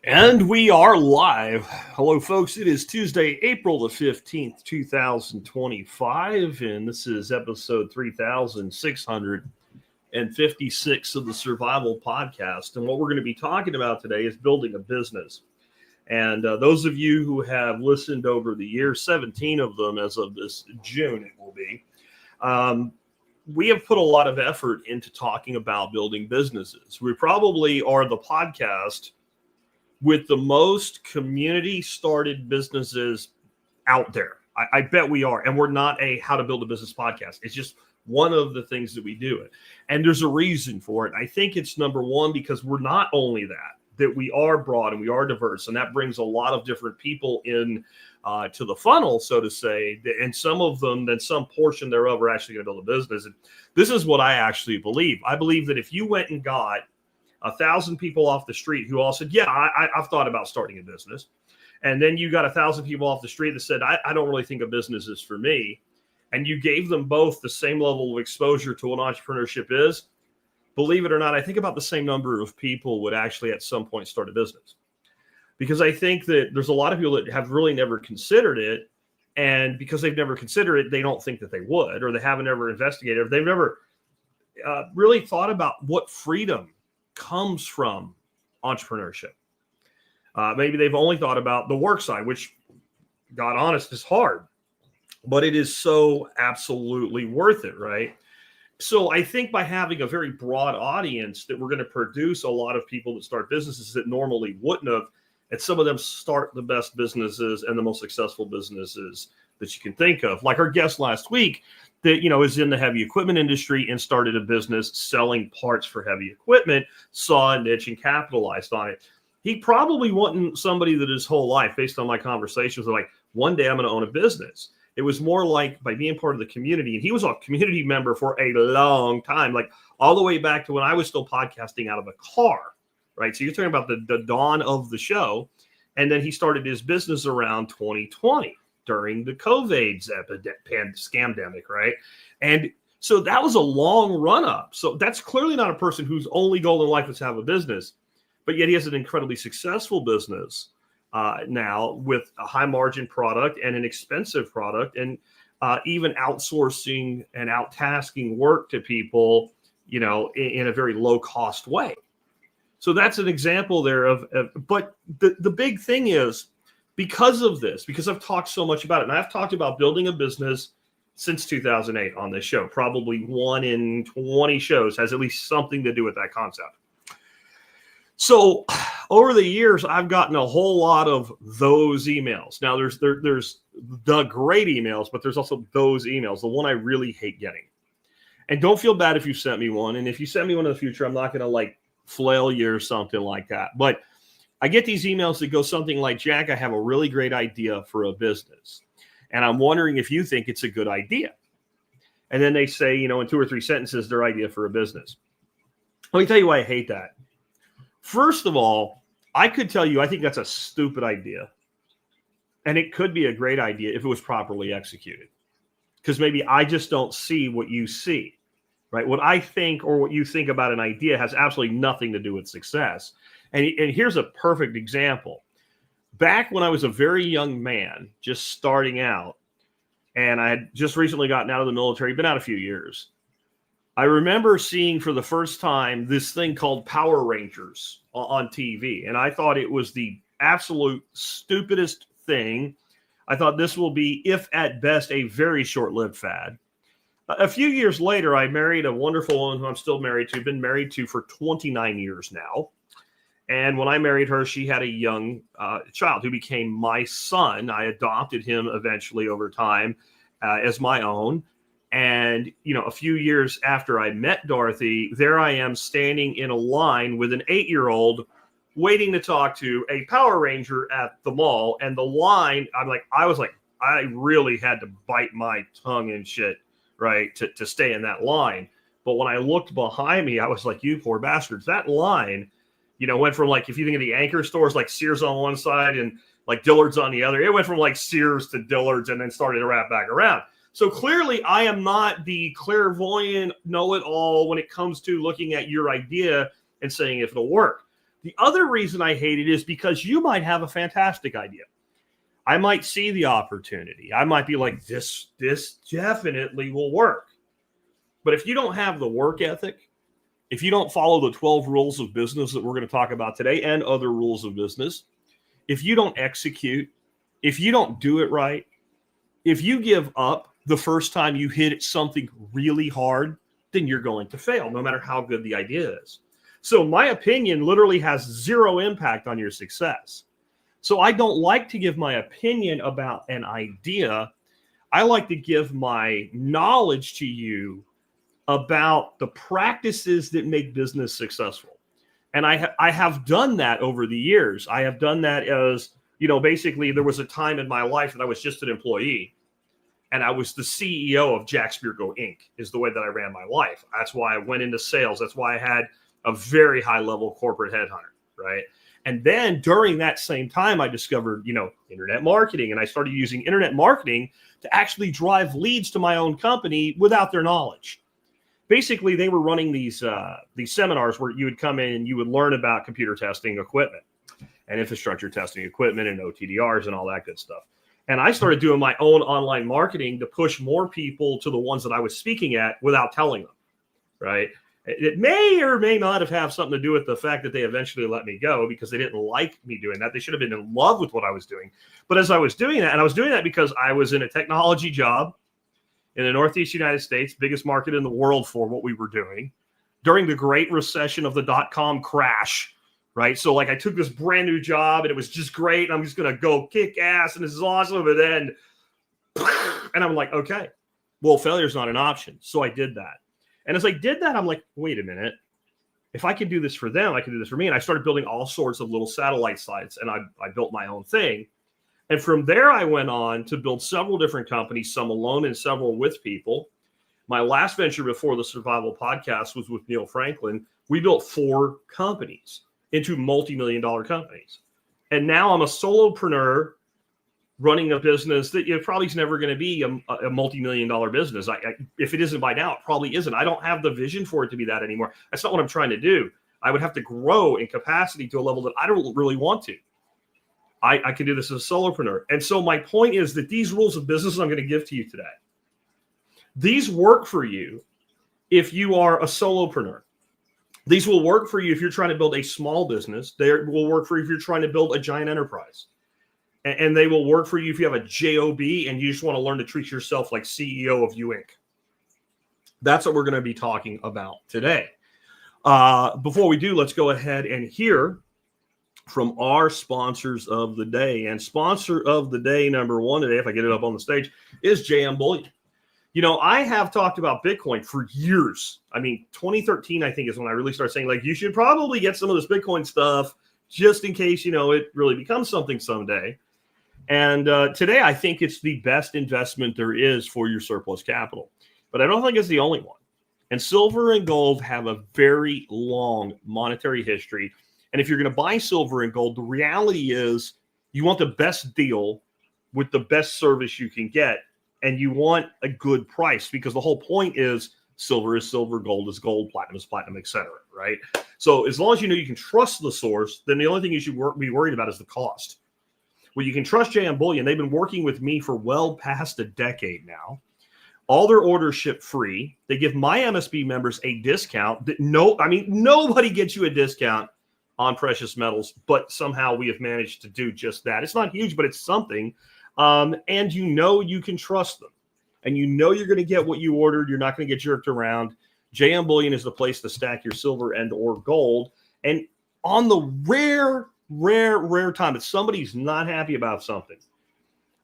And we are live. Hello, folks. It is Tuesday, April the 15th, 2025, and this is episode 3656 of the Survival Podcast. And what we're going to be talking about today is building a business. And those of you who have listened over the years, 17 of them as of this June, it will be, we have put a lot of effort into talking about building businesses. We probably are the podcast with the most community started businesses out there. I bet we are. And we're not a how to build a business podcast. It's just one of the things that we do. And there's a reason for it. I think it's number one, because we're not only that we are broad and we are diverse. And that brings a lot of different people in to the funnel, so to say. And some of them, then some portion thereof, are actually going to build a business. And this is what I actually believe. I believe that if you went and got 1,000 people off the street who all said, yeah, I've thought about starting a business. And then you got 1,000 people off the street that said, I don't really think a business is for me. And you gave them both the same level of exposure to what entrepreneurship is. Believe it or not, I think about the same number of people would actually at some point start a business. Because I think that there's a lot of people that have really never considered it. And because they've never considered it, they don't think that they would, or they haven't ever investigated, or they've never really thought about what freedom comes from entrepreneurship. Maybe they've only thought about the work side, which, God honest, is hard, but it is so absolutely worth it, right? So I think by having a very broad audience, that we're going to produce a lot of people that start businesses that normally wouldn't have, and some of them start the best businesses and the most successful businesses that you can think of. Like our guest last week, that, is in the heavy equipment industry and started a business selling parts for heavy equipment, saw a niche and capitalized on it. He probably wasn't somebody that his whole life, based on my conversations, was like, one day I'm going to own a business. It was more like by being part of the community. And he was a community member for a long time, like all the way back to when I was still podcasting out of a car, right? So you're talking about the dawn of the show. And then he started his business around 2020. During the COVID scamdemic, right? And so that was a long run up. So that's clearly not a person whose only goal in life is to have a business, but yet he has an incredibly successful business now with a high margin product and an expensive product, and even outsourcing and out-tasking work to people, in a very low cost way. So that's an example there but the big thing is, because of this, because I've talked so much about it, and I've talked about building a business since 2008 on this show, probably 1 in 20 shows has at least something to do with that concept. So over the years, I've gotten a whole lot of those emails. Now there's the great emails, but there's also those emails, the one I really hate getting. And don't feel bad if you sent me one. And if you send me one in the future, I'm not going to flail you or something like that. But I get these emails that go something like, Jack, I have a really great idea for a business, and I'm wondering if you think it's a good idea. And then they say, in 2 or 3 sentences, their idea for a business. Let me tell you why I hate that. First of all, I could tell you I think that's a stupid idea. And it could be a great idea if it was properly executed. Because maybe I just don't see what you see, right? What I think or what you think about an idea has absolutely nothing to do with success. And here's a perfect example. Back when I was a very young man, just starting out, and I had just recently gotten out of the military, been out a few years, I remember seeing for the first time this thing called Power Rangers on TV. And I thought it was the absolute stupidest thing. I thought this will be, if at best, a very short-lived fad. A few years later, I married a wonderful woman who I'm still married to, been married to for 29 years now. And when I married her, she had a young child who became my son. I adopted him eventually over time as my own. And, a few years after I met Dorothy, there I am standing in a line with an 8-year-old waiting to talk to a Power Ranger at the mall. And the line, I really had to bite my tongue and shit, right, to stay in that line. But when I looked behind me, I was like, you poor bastards, that line, went from if you think of the anchor stores, like Sears on one side and Dillard's on the other, it went from Sears to Dillard's and then started to wrap back around. So clearly I am not the clairvoyant know-it-all when it comes to looking at your idea and saying if it'll work. The other reason I hate it is because you might have a fantastic idea. I might see the opportunity. I might be like, this definitely will work. But if you don't have the work ethic, if you don't follow the 12 rules of business that we're going to talk about today and other rules of business, if you don't execute, if you don't do it right, if you give up the first time you hit something really hard, then you're going to fail, no matter how good the idea is. So my opinion literally has zero impact on your success. So I don't like to give my opinion about an idea. I like to give my knowledge to you about the practices that make business successful. And I have done that over the years. I have done that as, basically there was a time in my life that I was just an employee. And I was the CEO of Jack Spirko Inc. is the way that I ran my life. That's why I went into sales. That's why I had a very high level corporate headhunter, right? And then during that same time, I discovered, internet marketing. And I started using internet marketing to actually drive leads to my own company without their knowledge. Basically, they were running these seminars where you would come in and you would learn about computer testing equipment and infrastructure testing equipment and OTDRs and all that good stuff. And I started doing my own online marketing to push more people to the ones that I was speaking at without telling them, right? It may or may not have something to do with the fact that they eventually let me go because they didn't like me doing that. They should have been in love with what I was doing. But as I was doing that, and I was doing that because I was in a technology job in the Northeast United States, biggest market in the world for what we were doing during the Great Recession of the dot-com crash. Right. So I took this brand new job and it was just great. And I'm just going to go kick ass and this is awesome. And then, and I'm like, okay, well, failure is not an option. So I did that. And as I did that, I'm like, wait a minute. If I can do this for them, I can do this for me. And I started building all sorts of little satellite sites and I built my own thing. And from there, I went on to build several different companies, some alone and several with people. My last venture before the Survival Podcast was with Neil Franklin. We built 4 companies into multi-million-dollar companies. And now I'm a solopreneur running a business that probably is never going to be a multi-million-dollar business. If it isn't by now, it probably isn't. I don't have the vision for it to be that anymore. That's not what I'm trying to do. I would have to grow in capacity to a level that I don't really want to. I can do this as a solopreneur. And so my point is that these rules of business I'm going to give to you today, these work for you if you are a solopreneur. These will work for you if you're trying to build a small business. They will work for you if you're trying to build a giant enterprise. And they will work for you if you have a JOB and you just want to learn to treat yourself like CEO of You Inc. That's what we're going to be talking about today. Before we do, let's go ahead and hear from our sponsors of the day. And sponsor of the day, number 1 today, if I get it up on the stage, is JM Bullion. I have talked about Bitcoin for years. 2013, I think, is when I really started saying, you should probably get some of this Bitcoin stuff just in case, it really becomes something someday. And today, I think it's the best investment there is for your surplus capital. But I don't think it's the only one. And silver and gold have a very long monetary history. And if you're going to buy silver and gold, the reality is you want the best deal with the best service you can get. And you want a good price because the whole point is silver is silver, gold is gold, platinum is platinum, et cetera, right? So as long as you can trust the source, then the only thing you should be worried about is the cost. Well, you can trust JM Bullion. They've been working with me for well past a decade now. All their orders ship free. They give my MSB members a discount. Nobody gets you a discount on precious metals, but somehow we have managed to do just that. It's not huge, but it's something. And you can trust them and you're going to get what you ordered. You're not going to get jerked around. JM Bullion is the place to stack your silver and or gold. And on the rare time that somebody's not happy about something,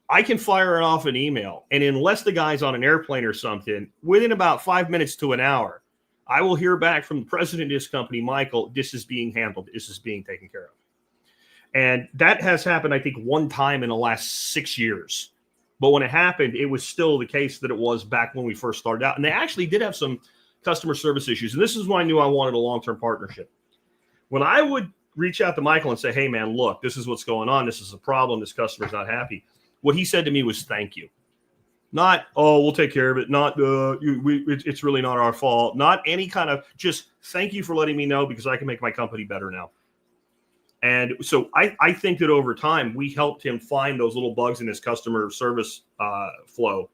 I can fire off an email. And unless the guy's on an airplane or something, within about 5 minutes to an hour, I will hear back from the president of this company, Michael, this is being handled. This is being taken care of. And that has happened, I think, one time in the last 6 years. But when it happened, it was still the case that it was back when we first started out. And they actually did have some customer service issues. And this is when I knew I wanted a long-term partnership. When I would reach out to Michael and say, hey, man, look, this is what's going on. This is a problem. This customer's not happy. What he said to me was, thank you. Not, oh, we'll take care of it. Not, it's really not our fault. Not any kind of, just thank you for letting me know because I can make my company better now. And so I think that over time, we helped him find those little bugs in his customer service flow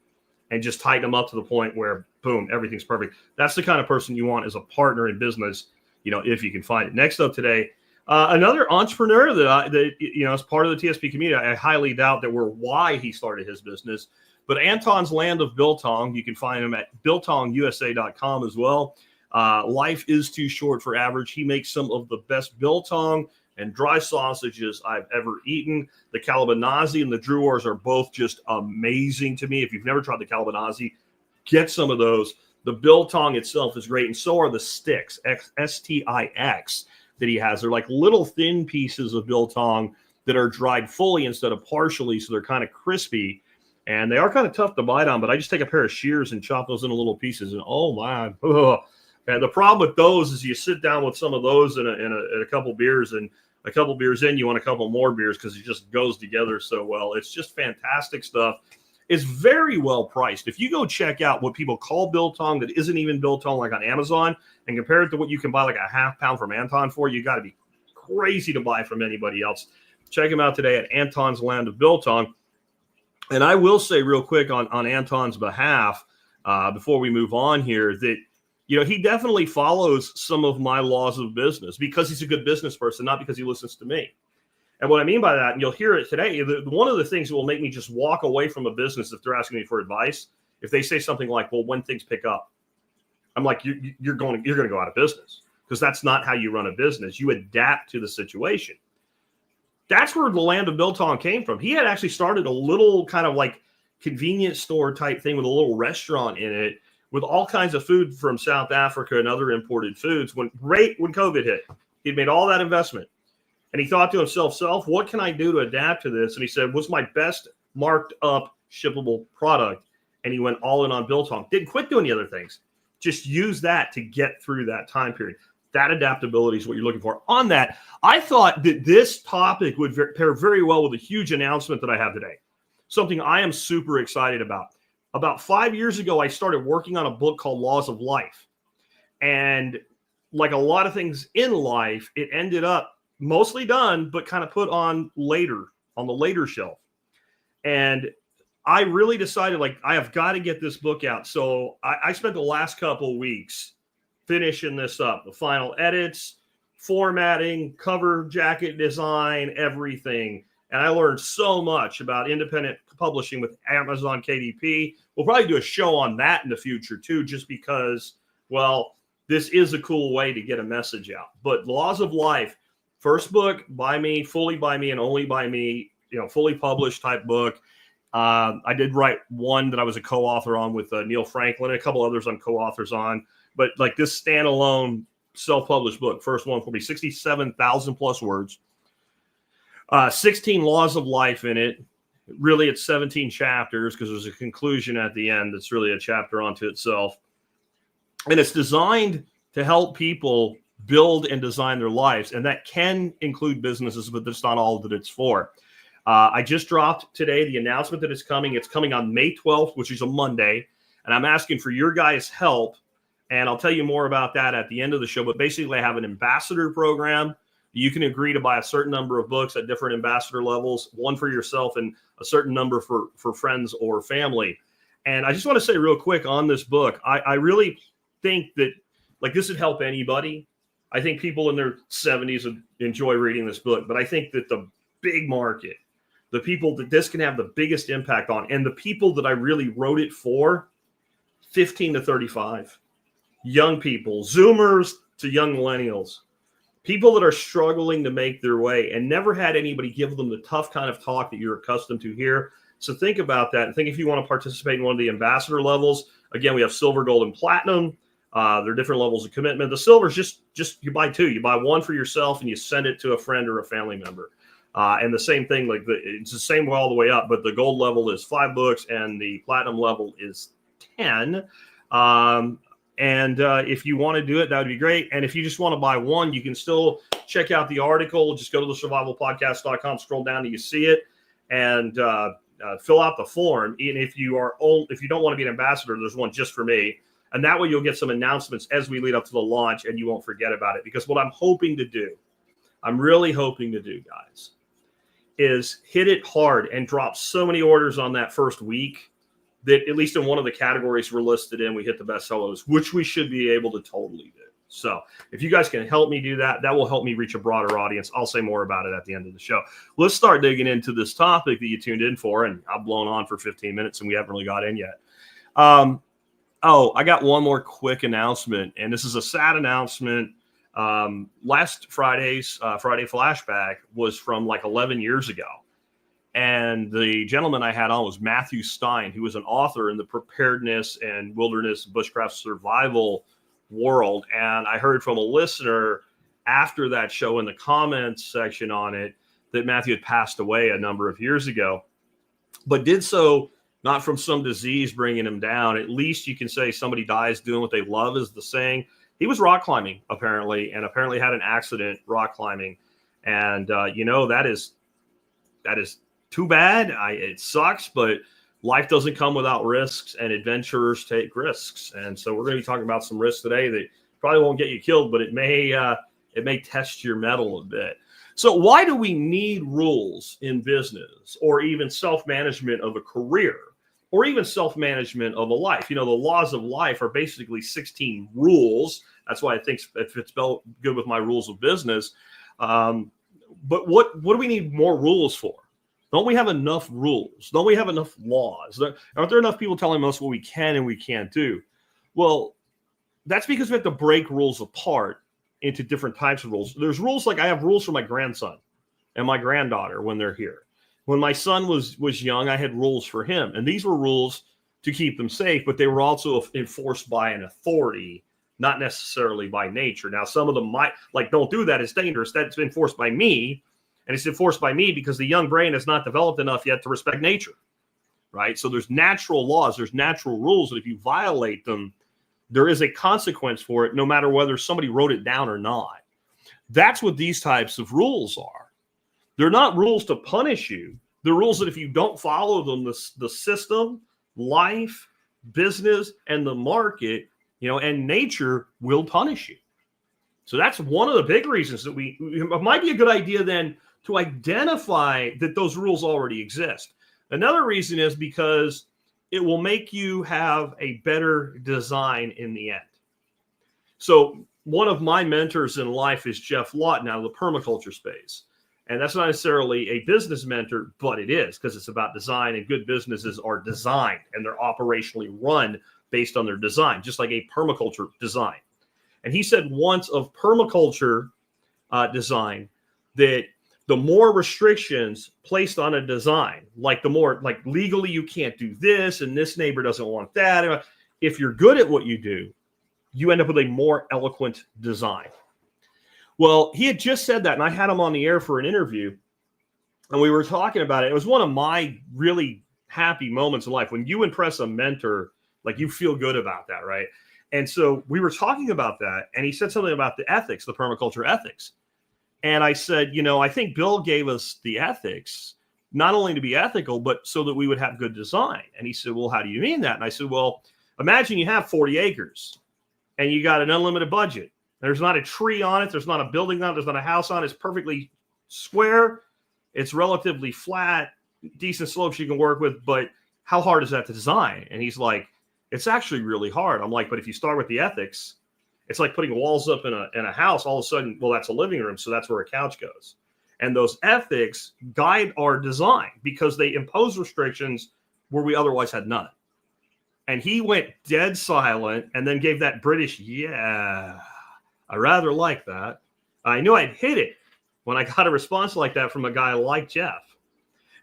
and just tighten them up to the point where, boom, everything's perfect. That's the kind of person you want as a partner in business, if you can find it. Next up today, another entrepreneur that as part of the TSP community, I highly doubt that we're why he started his business. But Anton's Land of Biltong, you can find him at biltongusa.com as well. Life is too short for average. He makes some of the best biltong and dry sausages I've ever eaten. The Calabanazi and the Druars are both just amazing to me. If you've never tried the Calabanazi, get some of those. The biltong itself is great, and so are the sticks, S-T-I-X, that he has. They're like little thin pieces of biltong that are dried fully instead of partially, so they're kind of crispy. And they are kind of tough to bite on, but I just take a pair of shears and chop those into little pieces, and oh, man. Ugh. And the problem with those is you sit down with some of those in a couple beers, and a couple beers in, you want a couple more beers because it just goes together so well. It's just fantastic stuff. It's very well priced. If you go check out what people call biltong that isn't even biltong, like on Amazon, and compare it to what you can buy like a half pound from Anton for, you got to be crazy to buy from anybody else. Check him out today at Anton's Land of Biltong. And I will say real quick on Anton's behalf, before we move on here, that he definitely follows some of my laws of business because he's a good business person, not because he listens to me. And what I mean by that, and you'll hear it today, one of the things that will make me just walk away from a business if they're asking me for advice, if they say something like, well, when things pick up, I'm like, you're going to go out of business, because that's not how you run a business. You adapt to the situation. That's where the Land of Biltong came from. He had actually started a little kind of like convenience store type thing with a little restaurant in it, with all kinds of food from South Africa and other imported foods. When COVID hit, he'd made all that investment. And he thought to himself, what can I do to adapt to this? And he said, what's my best marked up shippable product? And he went all in on biltong. Didn't quit doing the other things. Just use that to get through that time period. That adaptability is what you're looking for. On that, I thought that this topic would pair very well with a huge announcement that I have today. Something I am super excited about. About 5 years ago, I started working on a book called Laws of Life. And like a lot of things in life, it ended up mostly done, but kind of put on the later shelf. And I really decided, I have got to get this book out. So I spent the last couple of weeks finishing this up, the final edits, formatting, cover jacket design, everything. And I learned so much about independent publishing with Amazon KDP. We'll probably do a show on that in the future too, just because, this is a cool way to get a message out. But Laws of Life, first book by me, fully by me, and only by me, fully published type book. I did write one that I was a co-author on with Neil Franklin, and a couple others I'm co-authors on. But like this standalone self-published book, first one will be 67,000 plus words. 16 laws of life in it. Really, it's 17 chapters because there's a conclusion at the end that's really a chapter unto itself. And it's designed to help people build and design their lives. And that can include businesses, but that's not all that it's for. I just dropped today the announcement that it's coming. It's coming on May 12th, which is a Monday. And I'm asking for your guys' help. And I'll tell you more about that at the end of the show. But basically, I have an ambassador program. You can agree to buy a certain number of books at different ambassador levels, one for yourself and a certain number for friends or family. And I just want to say real quick on this book, I really think that this would help anybody. I think people in their 70s would enjoy reading this book. But I think that the big market, the people that this can have the biggest impact on, and the people that I really wrote it for, 15 to 35, young people, Zoomers to young millennials, people that are struggling to make their way and never had anybody give them the tough kind of talk that you're accustomed to here. So think about that. And think if you want to participate in one of the ambassador levels. Again, we have silver, gold, and platinum. There are different levels of commitment. The silver is just you buy two. You buy one for yourself and you send it to a friend or a family member. And the same thing, it's the same way all the way up, but the gold level is 5 books and the platinum level is 10. And if you want to do it, that would be great. And if you just want to buy one, you can still check out the article. Just go to thesurvivalpodcast.com, scroll down and you see it, and fill out the form. And if you don't want to be an ambassador, there's one just for me. And that way you'll get some announcements as we lead up to the launch and you won't forget about it. Because what I'm hoping to do, I'm really hoping to do, guys, is hit it hard and drop so many orders on that first week that at least in one of the categories we're listed in, we hit the best sellers, which we should be able to totally do. So if you guys can help me do that, that will help me reach a broader audience. I'll say more about it at the end of the show. Let's start digging into this topic that you tuned in for, and I've blown on for 15 minutes and we haven't really got in yet. I got one more quick announcement, and this is a sad announcement. Last Friday's Friday Flashback was from like 11 years ago. And the gentleman I had on was Matthew Stein, who was an author in the preparedness and wilderness bushcraft survival world. And I heard from a listener after that show in the comments section on it that Matthew had passed away a number of years ago, but did so not from some disease bringing him down. At least you can say somebody dies doing what they love, is the saying. He was rock climbing apparently, and apparently had an accident rock climbing. And, that is too bad. It sucks, but life doesn't come without risks, and adventurers take risks. And so we're going to be talking about some risks today that probably won't get you killed, but it may test your mettle a bit. So why do we need rules in business, or even self-management of a career, or even self-management of a life? The laws of life are basically 16 rules. That's why I think it fits good with my rules of business. But what do we need more rules for? Don't we have enough rules? Don't we have enough laws? Aren't there enough people telling us what we can and we can't do? Well, that's because we have to break rules apart into different types of rules. There's rules like I have rules for my grandson and my granddaughter when they're here. When my son was young, I had rules for him. And these were rules to keep them safe, but they were also enforced by an authority, not necessarily by nature. Now, some of them might, like, don't do that, it's dangerous. That's enforced by me. And it's enforced by me because the young brain has not developed enough yet to respect nature, right? So there's natural laws, there's natural rules that if you violate them, there is a consequence for it, no matter whether somebody wrote it down or not. That's what these types of rules are. They're not rules to punish you. They're rules that if you don't follow them, the system, life, business, and the market, and nature will punish you. So that's one of the big reasons that it might be a good idea then to identify that those rules already exist. Another reason is because it will make you have a better design in the end. So one of my mentors in life is Jeff Lawton out of the permaculture space. And that's not necessarily a business mentor, but it is, because it's about design, and good businesses are designed and they're operationally run based on their design, just like a permaculture design. And he said once of permaculture design that the more restrictions placed on a design, like the more, like legally you can't do this and this neighbor doesn't want that. If you're good at what you do, you end up with a more eloquent design. Well, he had just said that, and I had him on the air for an interview, and we were talking about it. It was one of my really happy moments in life when you impress a mentor, like you feel good about that, right? And so we were talking about that, and he said something about the ethics, the permaculture ethics. And I said, I think Bill gave us the ethics, not only to be ethical, but so that we would have good design. And he said, well, how do you mean that? And I said, well, imagine you have 40 acres and you got an unlimited budget. There's not a tree on it. There's not a building on it. There's not a house on it. It's perfectly square. It's relatively flat, decent slopes you can work with. But how hard is that to design? And he's like, it's actually really hard. I'm like, but if you start with the ethics, it's like putting walls up in a house. All of a sudden, well, that's a living room, so that's where a couch goes. And those ethics guide our design because they impose restrictions where we otherwise had none. And he went dead silent and then gave that British, yeah, I rather like that. I knew I'd hit it when I got a response like that from a guy like Jeff.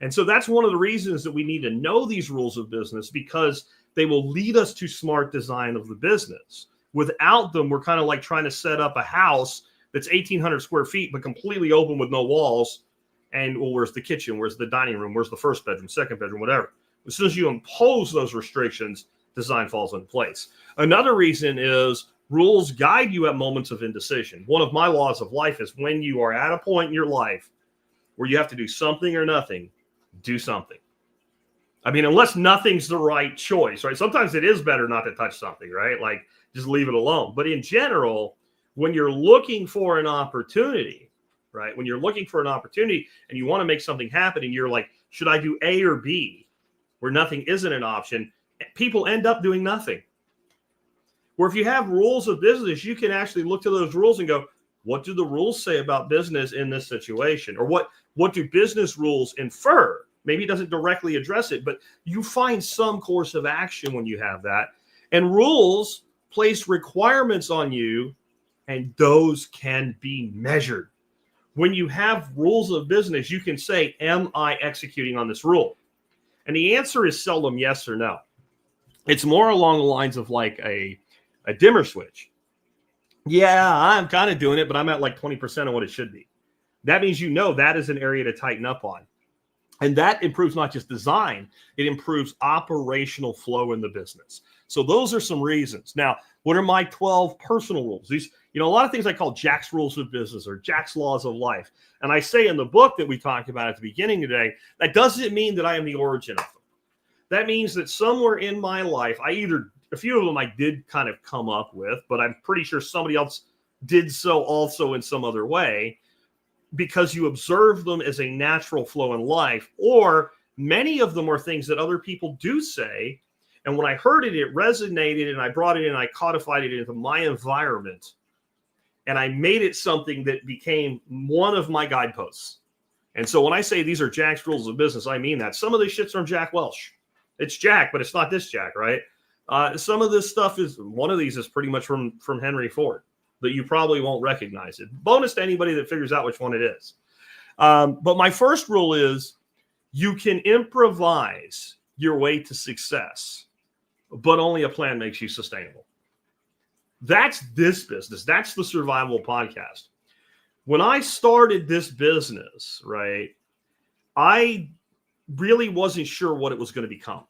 And so that's one of the reasons that we need to know these rules of business, because they will lead us to smart design of the business. Without them, we're kind of like trying to set up a house that's 1,800 square feet, but completely open with no walls. And, well, where's the kitchen? Where's the dining room? Where's the first bedroom, second bedroom, whatever? As soon as you impose those restrictions, design falls into place. Another reason is rules guide you at moments of indecision. One of my laws of life is when you are at a point in your life where you have to do something or nothing, do something. I mean, unless nothing's the right choice, right? Sometimes it is better not to touch something, right? Like, just leave it alone. But in general, when you're looking for an opportunity, right? When you're looking for an opportunity and you want to make something happen and you're like, should I do A or B, where nothing isn't an option, people end up doing nothing. Where if you have rules of business, you can actually look to those rules and go, what do the rules say about business in this situation? Or what do business rules infer? Maybe it doesn't directly address it, but you find some course of action when you have that. And rules place requirements on you, and those can be measured. When you have rules of business, you can say, am I executing on this rule? And the answer is seldom yes or no. It's more along the lines of like a dimmer switch. Yeah, I'm kind of doing it, but I'm at like 20% of what it should be. That means you know that is an area to tighten up on. And that improves not just design, it improves operational flow in the business. So those are some reasons. Now, what are my 12 personal rules? These, a lot of things I call Jack's rules of business or Jack's laws of life. And I say in the book that we talked about at the beginning today, that doesn't mean that I am the origin of them. That means that somewhere in my life, a few of them I did kind of come up with, but I'm pretty sure somebody else did so also in some other way, because you observe them as a natural flow in life, or many of them are things that other people do say. And when I heard it, it resonated, and I brought it in, I codified it into my environment, and I made it something that became one of my guideposts. And so when I say these are Jack's rules of business, I mean that. Some of this shit's from Jack Welch. It's Jack, but it's not this Jack, right? Some of this stuff one of these is pretty much from Henry Ford, that you probably won't recognize it. Bonus to anybody that figures out which one it is. But my first rule is you can improvise your way to success, but only a plan makes you sustainable. That's this business. That's the Survival Podcast. When I started this business, right, I really wasn't sure what it was going to become.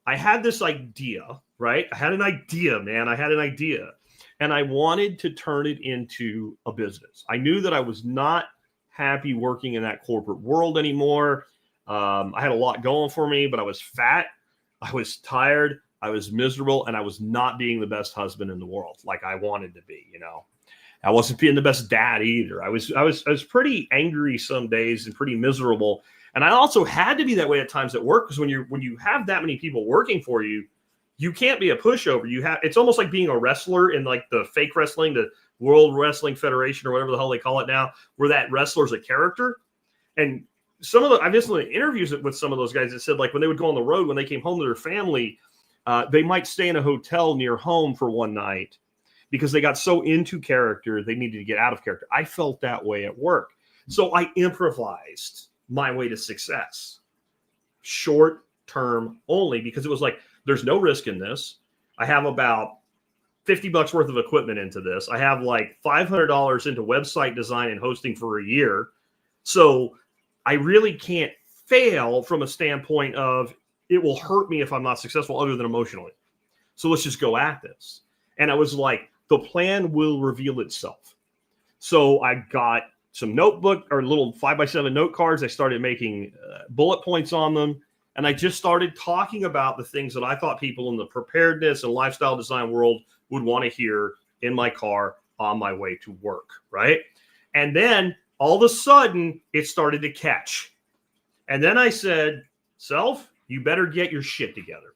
I had this idea, right? I had an idea, man. I had an idea. And I wanted to turn it into a business. I knew that I was not happy working in that corporate world anymore. I had a lot going for me, but I was fat. I was tired. I was miserable. And I was not being the best husband in the world like I wanted to be, I wasn't being the best dad either. I was pretty angry some days and pretty miserable. And I also had to be that way at times at work, because when you have that many people working for you, you can't be a pushover. It's almost like being a wrestler in like the fake wrestling, the World Wrestling Federation or whatever the hell they call it now, where that wrestler's a character. And I've just listened to interviews with some of those guys that said, like, when they would go on the road, when they came home to their family, they might stay in a hotel near home for one night because they got so into character, they needed to get out of character. I felt that way at work. So I improvised my way to success, short term only, because it was like, there's no risk in this. I have about $50 worth of equipment into this. I have like $500 into website design and hosting for a year. So I really can't fail from a standpoint of it will hurt me if I'm not successful, other than emotionally. So let's just go at this. And I was like, the plan will reveal itself. So I got some notebook or little 5x7 note cards. I started making bullet points on them. And I just started talking about the things that I thought people in the preparedness and lifestyle design world would want to hear in my car on my way to work, right? And then all of a sudden, it started to catch. And then I said, Self, you better get your shit together,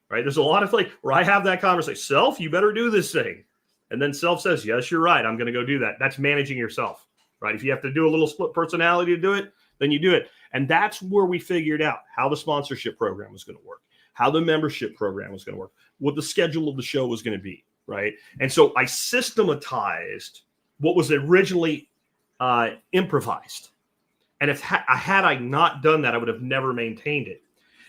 right? There's a lot of like where I have that conversation. Self, you better do this thing. And then Self says, yes, you're right. I'm going to go do that. That's managing yourself, right? If you have to do a little split personality to do it, then you do it. And that's where we figured out how the sponsorship program was going to work, how the membership program was going to work, what the schedule of the show was going to be, right? And so I systematized what was originally improvised. And had I not done that, I would have never maintained it.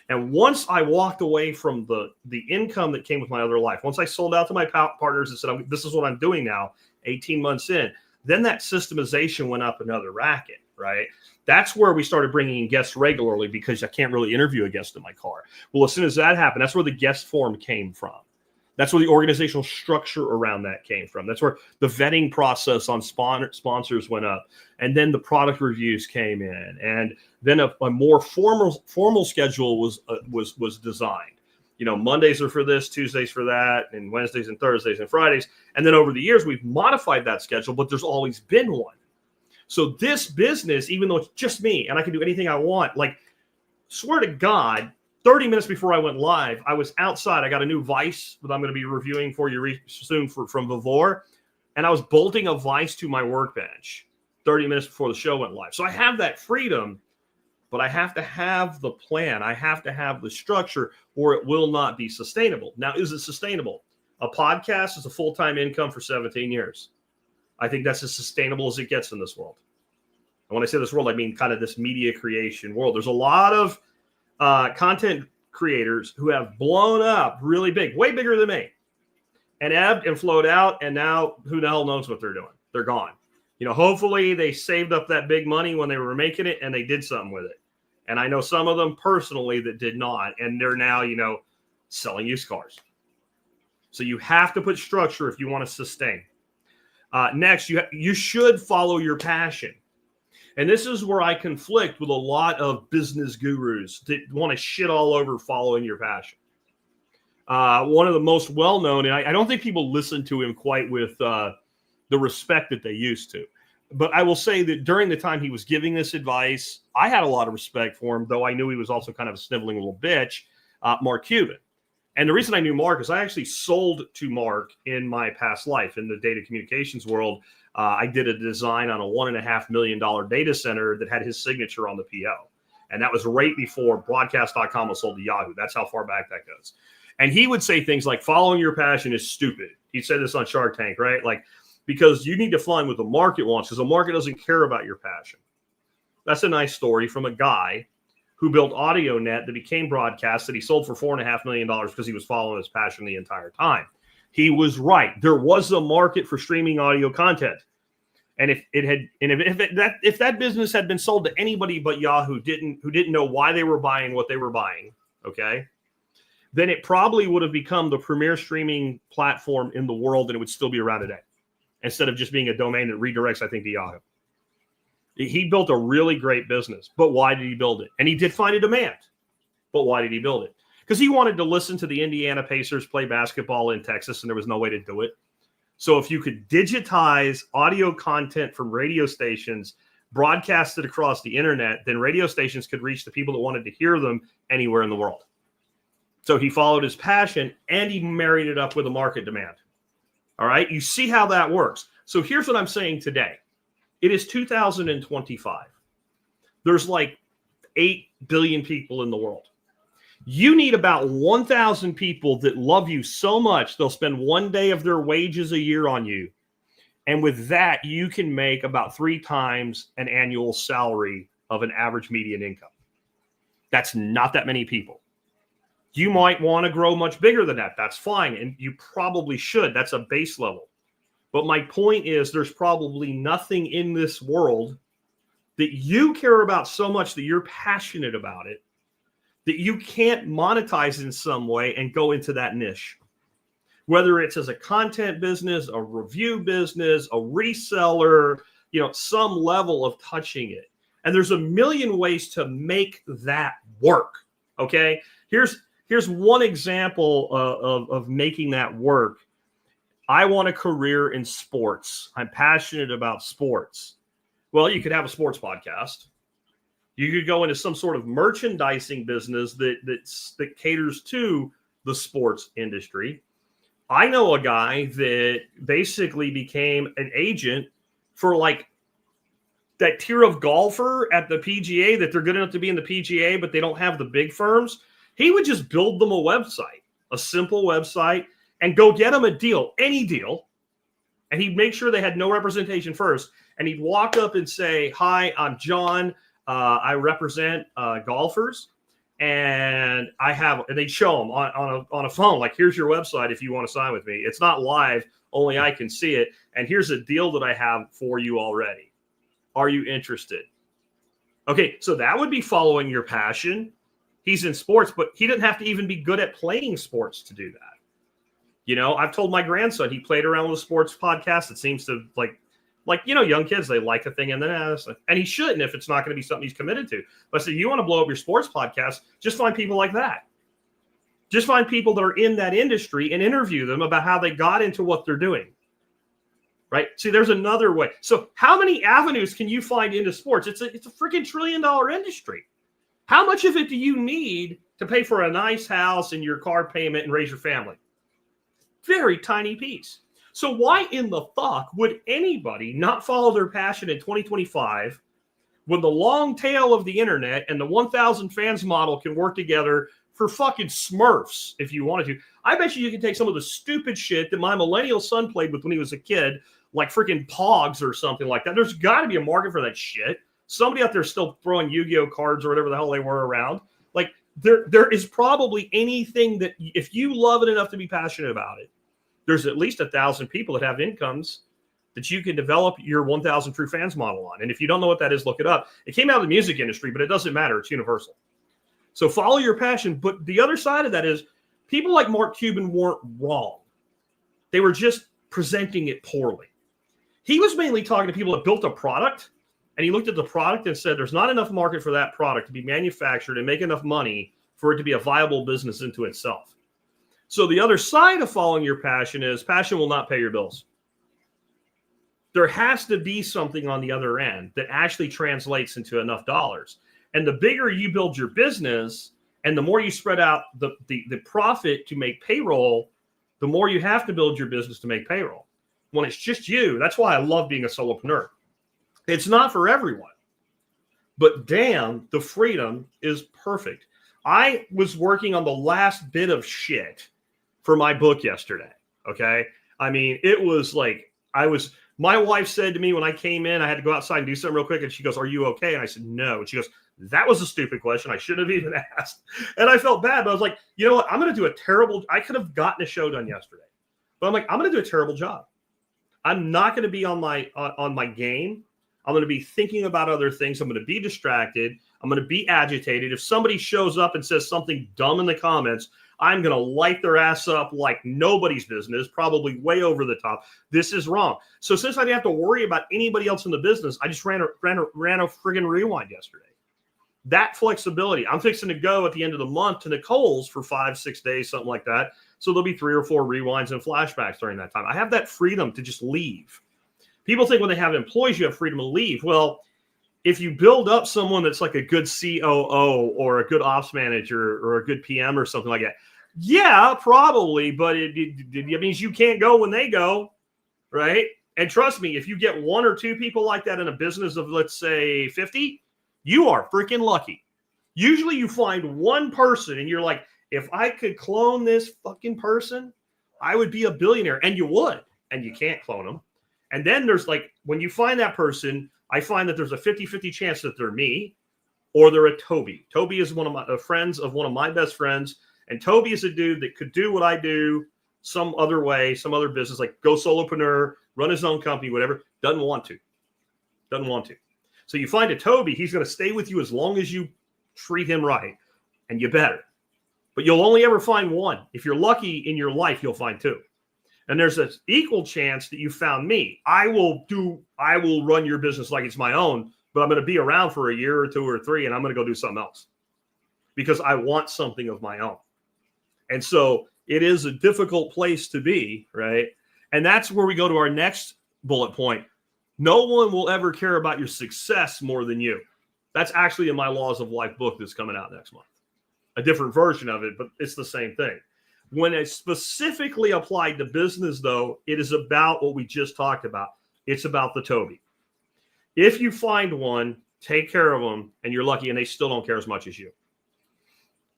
And once I walked away from the income that came with my other life, once I sold out to my partners and said, this is what I'm doing now, 18 months in, then that systemization went up another racket, right? That's where we started bringing in guests regularly, because I can't really interview a guest in my car. Well, as soon as that happened, that's where the guest form came from. That's where the organizational structure around that came from. That's where the vetting process on sponsors went up. And then the product reviews came in. And then a more formal schedule was designed. Mondays are for this, Tuesdays for that, and Wednesdays and Thursdays and Fridays. And then over the years, we've modified that schedule, but there's always been one. So this business, even though it's just me and I can do anything I want, like, swear to God, 30 minutes before I went live, I was outside. I got a new vise that I'm going to be reviewing for you soon from Vivore. And I was bolting a vise to my workbench 30 minutes before the show went live. So I have that freedom, but I have to have the plan. I have to have the structure, or it will not be sustainable. Now, is it sustainable? A podcast is a full-time income for 17 years. I think that's as sustainable as it gets in this world. And when I say this world, I mean kind of this media creation world. There's a lot of content creators who have blown up really big, way bigger than me, and ebbed and flowed out. And now who the hell knows what they're doing? They're gone. Hopefully they saved up that big money when they were making it and they did something with it. And I know some of them personally that did not. And they're now, selling used cars. So you have to put structure if you want to sustain. Next, you should follow your passion. And this is where I conflict with a lot of business gurus that want to shit all over following your passion. One of the most well-known, and I don't think people listen to him quite with the respect that they used to. But I will say that during the time he was giving this advice, I had a lot of respect for him, though I knew he was also kind of a sniveling little bitch, Mark Cuban. And the reason I knew Mark is I actually sold to Mark in my past life in the data communications world. I did a design on a $1.5 million data center that had his signature on the PO. And that was right before broadcast.com was sold to Yahoo. That's how far back that goes. And he would say things like, following your passion is stupid. He said this on Shark Tank, right? Like, because you need to find what the market wants, because the market doesn't care about your passion. That's a nice story from a guy who built AudioNet that became Broadcast that he sold for $4.5 million because he was following his passion the entire time. He was right. There was a market for streaming audio content. And if that business had been sold to anybody but Yahoo who didn't know why they were buying what they were buying, okay, then it probably would have become the premier streaming platform in the world, and it would still be around today, instead of just being a domain that redirects, I think, to Yahoo. He built a really great business, but why did he build it? And he did find a demand, but why did he build it? Because he wanted to listen to the Indiana Pacers play basketball in Texas, and there was no way to do it. So if you could digitize audio content from radio stations, broadcast it across the internet, then radio stations could reach the people that wanted to hear them anywhere in the world. So he followed his passion, and he married it up with a market demand. All right, you see how that works. So here's what I'm saying today. It is 2025. There's like 8 billion people in the world. You need about 1,000 people that love you so much, they'll spend one day of their wages a year on you. And with that, you can make about 3 times an annual salary of an average median income. That's not that many people. You might want to grow much bigger than that. That's fine. And you probably should. That's a base level. But my point is, there's probably nothing in this world that you care about so much that you're passionate about it, that you can't monetize in some way and go into that niche. Whether it's as a content business, a review business, a reseller, some level of touching it. And there's a million ways to make that work. Okay. Here's one example of making that work. I want a career in sports. I'm passionate about sports. Well, you could have a sports podcast. You could go into some sort of merchandising business that caters to the sports industry. I know a guy that basically became an agent for like that tier of golfer at the PGA that they're good enough to be in the PGA, but they don't have the big firms. He would just build them a website, a simple website, and go get them a deal, any deal. And he'd make sure they had no representation first. And he'd walk up and say, "Hi, I'm John. I represent golfers." And they'd show them on a phone, like, "Here's your website if you want to sign with me. It's not live, only I can see it. And here's a deal that I have for you already. Are you interested?" Okay, so that would be following your passion. He's in sports, but he didn't have to even be good at playing sports to do that. I've told my grandson, he played around with a sports podcast. It seems to like young kids, they like a thing and then and he shouldn't if it's not going to be something he's committed to. But I said, you want to blow up your sports podcast, just find people like that. Just find people that are in that industry and interview them about how they got into what they're doing. right? See, there's another way. So how many avenues can you find into sports? It's a freaking $1 trillion industry. How much of it do you need to pay for a nice house and your car payment and raise your family? Very tiny piece. So why in the fuck would anybody not follow their passion in 2025 when the long tail of the internet and the 1,000 fans model can work together for fucking Smurfs if you wanted to? I bet you can take some of the stupid shit that my millennial son played with when he was a kid, like freaking Pogs or something like that. There's got to be a market for that shit. Somebody out there still throwing Yu-Gi-Oh cards or whatever the hell they were around. Like there is probably anything that if you love it enough to be passionate about it, there's at least 1,000 people that have incomes that you can develop your 1,000 True Fans model on. And if you don't know what that is, look it up. It came out of the music industry, but it doesn't matter. It's universal. So follow your passion. But the other side of that is people like Mark Cuban weren't wrong. They were just presenting it poorly. He was mainly talking to people that built a product, and he looked at the product and said, there's not enough market for that product to be manufactured and make enough money for it to be a viable business into itself. So the other side of following your passion is passion will not pay your bills. There has to be something on the other end that actually translates into enough dollars. And the bigger you build your business and the more you spread out the profit to make payroll, the more you have to build your business to make payroll. When it's just you, that's why I love being a solopreneur. It's not for everyone, but damn, the freedom is perfect. I was working on the last bit of shit for my book yesterday. Okay. I mean, it was like, my wife said to me when I came in, I had to go outside and do something real quick. And she goes, are you okay? And I said, no. And she goes, that was a stupid question. I shouldn't have even asked. And I felt bad, but I was like, you know what? I'm going to do I could have gotten a show done yesterday, but I'm like, I'm going to do a terrible job. I'm not going to be on my game. I'm going to be thinking about other things. I'm going to be distracted. I'm going to be agitated. If somebody shows up and says something dumb in the comments, I'm going to light their ass up like nobody's business, probably way over the top. This is wrong. So since I didn't have to worry about anybody else in the business, I just ran a friggin' rewind yesterday. That flexibility. I'm fixing to go at the end of the month to Nicole's for 5-6 days, something like that. So there'll be 3 or 4 rewinds and flashbacks during that time. I have that freedom to just leave. People think when they have employees, you have freedom to leave. Well, if you build up someone that's like a good COO or a good ops manager or a good PM or something like that, yeah, probably, but it means you can't go when they go, right? And trust me, if you get 1 or 2 people like that in a business of, let's say, 50, you are freaking lucky. Usually you find one person and you're like, if I could clone this fucking person, I would be a billionaire. And you would, and you can't clone them. And then there's like, when you find that person, I find that there's a 50-50 chance that they're me or they're a Toby. Toby is one of my friends of one of my best friends. And Toby is a dude that could do what I do some other way, some other business, like go solopreneur, run his own company, whatever. Doesn't want to. So you find a Toby, he's going to stay with you as long as you treat him right. And you better. But you'll only ever find one. If you're lucky in your life, you'll find 2. And there's an equal chance that you found me. I will run your business like it's my own, but I'm going to be around for a year or 2 or 3, and I'm going to go do something else because I want something of my own. And so it is a difficult place to be, right? And that's where we go to our next bullet point. No one will ever care about your success more than you. That's actually in my Laws of Life book that's coming out next month. A different version of it, but it's the same thing. When it's specifically applied to business, though, it is about what we just talked about. It's about the Toby. If you find one, take care of them, and you're lucky, and they still don't care as much as you.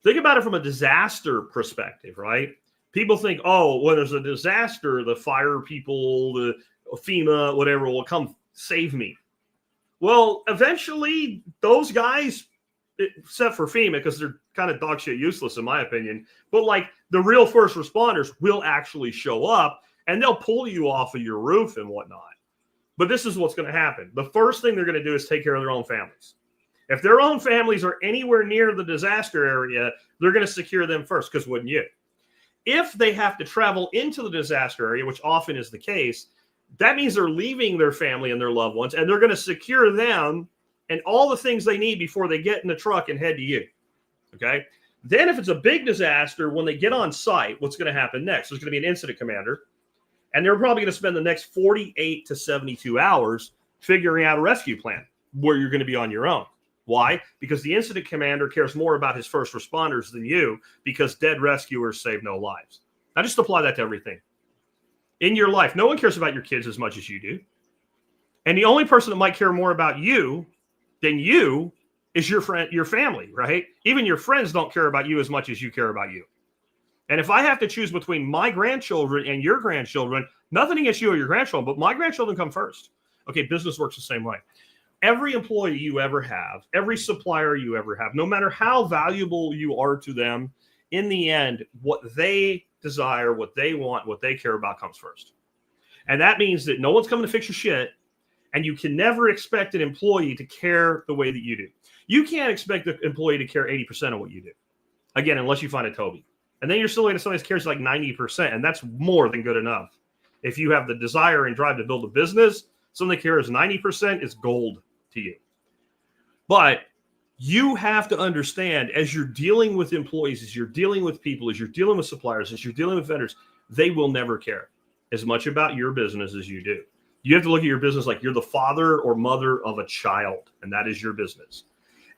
Think about it from a disaster perspective, right? People think, oh, when there's a disaster, the fire people, the FEMA, whatever, will come save me. Well, eventually, those guys, except for FEMA, because they're kind of dog shit useless, in my opinion, but like the real first responders will actually show up, and they'll pull you off of your roof and whatnot. But this is what's going to happen. The first thing they're going to do is take care of their own families. If their own families are anywhere near the disaster area, they're going to secure them first, because wouldn't you? If they have to travel into the disaster area, which often is the case, that means they're leaving their family and their loved ones, and they're going to secure them and all the things they need before they get in the truck and head to you. Okay? Then if it's a big disaster, when they get on site, what's going to happen next? There's going to be an incident commander, And they're probably going to spend the next 48 to 72 hours figuring out a rescue plan where you're going to be on your own. Why? Because the incident commander cares more about his first responders than you, because dead rescuers save no lives. Now just apply that to everything. In your life, no one cares about your kids as much as you do. And the only person that might care more about you than you is your friend, your family, right? Even your friends don't care about you as much as you care about you. And if I have to choose between my grandchildren and your grandchildren, nothing against you or your grandchildren, but my grandchildren come first. Okay, business works the same way. Every employee you ever have, every supplier you ever have, no matter how valuable you are to them, in the end, what they desire, what they want, what they care about comes first. And that means that no one's coming to fix your shit, and you can never expect an employee to care the way that you do. You can't expect the employee to care 80% of what you do. Again, unless you find a Toby. And then you're still going to somebody that cares like 90%, and that's more than good enough. If you have the desire and drive to build a business, somebody that cares 90% is gold to you. But you have to understand, as you're dealing with employees, as you're dealing with people, as you're dealing with suppliers, as you're dealing with vendors, they will never care as much about your business as you do. You have to look at your business like you're the father or mother of a child, and that is your business.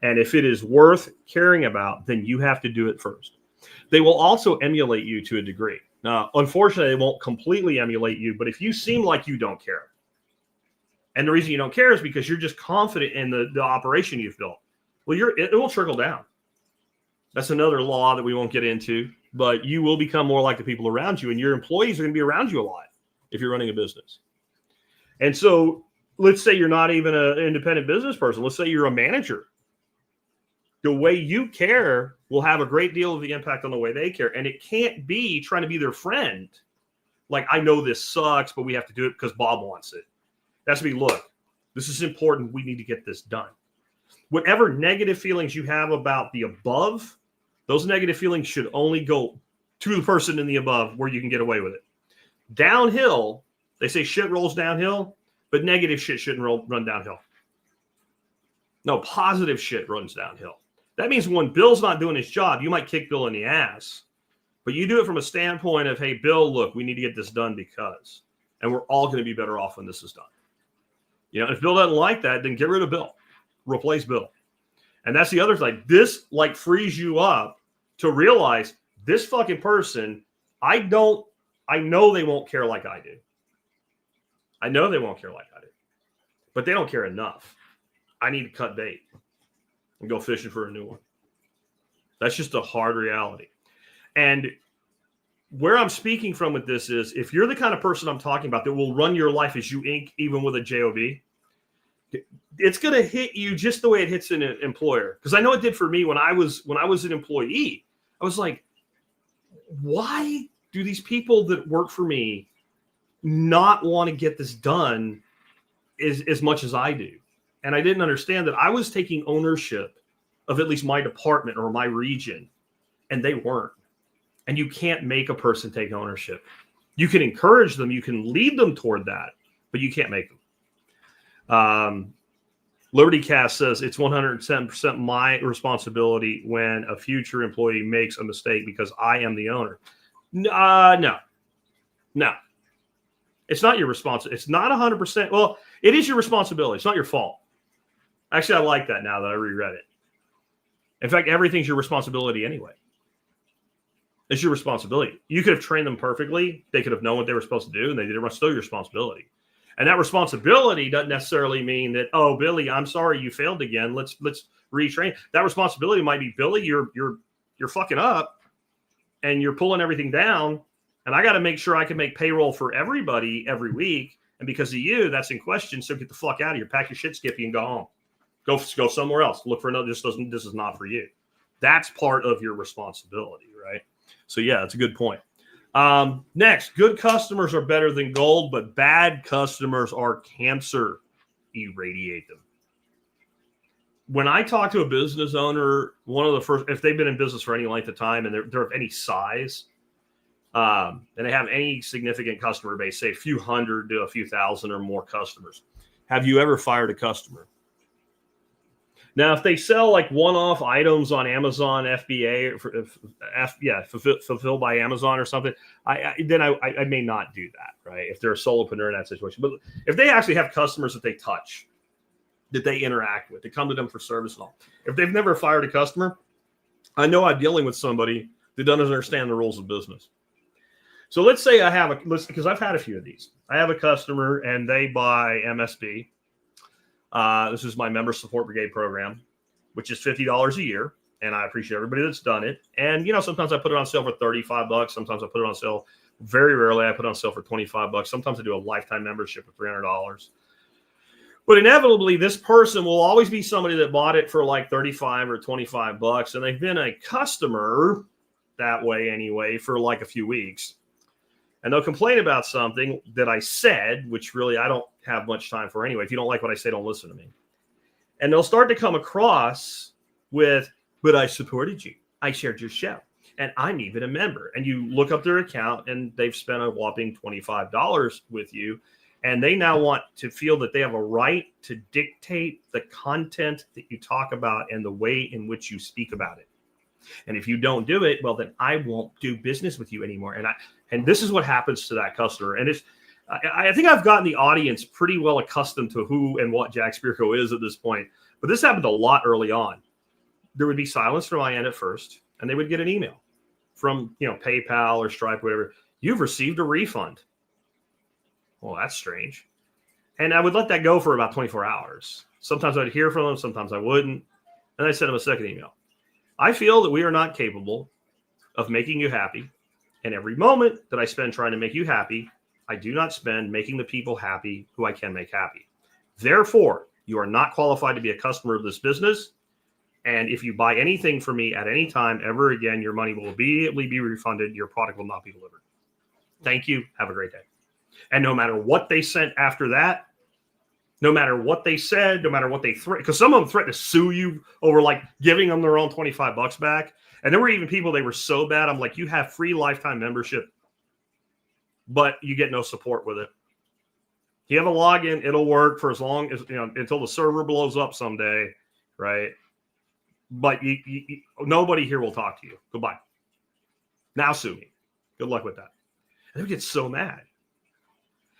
And if it is worth caring about, then you have to do it first. They will also emulate you to a degree. Now, unfortunately, they won't completely emulate you, but if you seem like you don't care, and the reason you don't care is because you're just confident in the operation you've built, well, it will trickle down. That's another law that we won't get into, but you will become more like the people around you, and your employees are going to be around you a lot if you're running a business. And so let's say you're not even an independent business person. Let's say you're a manager. The way you care will have a great deal of the impact on the way they care. And it can't be trying to be their friend. Like, I know this sucks, but we have to do it because Bob wants it. That's me. Look, this is important. We need to get this done. Whatever negative feelings you have about the above, those negative feelings should only go to the person in the above where you can get away with it. Downhill, they say shit rolls downhill, but negative shit shouldn't run downhill. No, positive shit runs downhill. That means when Bill's not doing his job, you might kick Bill in the ass, but you do it from a standpoint of, hey, Bill, look, we need to get this done because, and we're all going to be better off when this is done. You know, if Bill doesn't like that, then get rid of Bill, replace Bill. And that's the other thing. This like frees you up to realize this fucking person, I know they won't care like I do. I know they won't care like I do, but they don't care enough. I need to cut bait and go fishing for a new one. That's just a hard reality. And where I'm speaking from with this is, if you're the kind of person I'm talking about that will run your life as you ink, even with a job, it's going to hit you just the way it hits an employer. Because I know it did for me when I was an employee. I was like, why do these people that work for me not want to get this done as much as I do? And I didn't understand that I was taking ownership of at least my department or my region, and they weren't. And you can't make a person take ownership. You can encourage them, you can lead them toward that, but you can't make them. Liberty Cast says it's 110% my responsibility when a future employee makes a mistake because I am the owner. No. It's not your responsibility. It's not 100%. Well, it is your responsibility. It's not your fault. Actually, I like that now that I reread it. In fact, everything's your responsibility anyway. It's your responsibility. You could have trained them perfectly. They could have known what they were supposed to do, and they did it. It's still your responsibility. And that responsibility doesn't necessarily mean that, oh, Billy, I'm sorry you failed again. Let's retrain. That responsibility might be, Billy, you're fucking up, and you're pulling everything down. And I got to make sure I can make payroll for everybody every week. And because of you, that's in question. So get the fuck out of here. Pack your shit, Skippy, and go home. Go somewhere else. Look for another. This is not for you. That's part of your responsibility, right? So yeah, that's a good point. Next, good customers are better than gold, but bad customers are cancer. Irradiate them. When I talk to a business owner, one of the first, if they've been in business for any length of time and they're of any size, and they have any significant customer base, say a few hundred to a few thousand or more customers, have you ever fired a customer? Now, if they sell like one-off items on Amazon FBA, fulfilled by Amazon or something, I may not do that, right? If they're a solopreneur in that situation. But if they actually have customers that they touch, that they interact with, they come to them for service and all. If they've never fired a customer, I know I'm dealing with somebody that doesn't understand the rules of business. So let's say I have because I've had a few of these. I have a customer and they buy MSB. This is my member support brigade program, which is $50 a year. And I appreciate everybody that's done it. And, sometimes I put it on sale for $35. Sometimes I put it on sale. Very rarely I put it on sale for $25. Sometimes I do a lifetime membership for $300. But inevitably, this person will always be somebody that bought it for like $35 or $25. And they've been a customer that way anyway for like a few weeks. And they'll complain about something that I said, which really I don't have much time for anyway. If you don't like what I say, don't listen to me. And they'll start to come across with, but I supported you. I shared your show. And I'm even a member. And you look up their account and they've spent a whopping $25 with you. And they now want to feel that they have a right to dictate the content that you talk about and the way in which you speak about it. And if you don't do it, well, then I won't do business with you anymore. And this is what happens to that customer. And I think I've gotten the audience pretty well accustomed to who and what Jack Spirko is at this point. But this happened a lot early on. There would be silence from my end at first, and they would get an email from PayPal or Stripe, whatever. You've received a refund. Well, that's strange. And I would let that go for about 24 hours. Sometimes I'd hear from them, sometimes I wouldn't. And I sent them a second email. I feel that we are not capable of making you happy. And every moment that I spend trying to make you happy, I do not spend making the people happy who I can make happy. Therefore, you are not qualified to be a customer of this business. And if you buy anything from me at any time ever again, your money will immediately be refunded. Your product will not be delivered. Thank you. Have a great day. And no matter what they sent after that, no matter what they said, no matter what they threatened, because some of them threatened to sue you over like giving them their own $25 back. And there were even people, they were so bad. I'm like, you have free lifetime membership, but you get no support with it. You have a login, it'll work for as long as, until the server blows up someday, right? But nobody here will talk to you. Goodbye. Now sue me. Good luck with that. And they get so mad.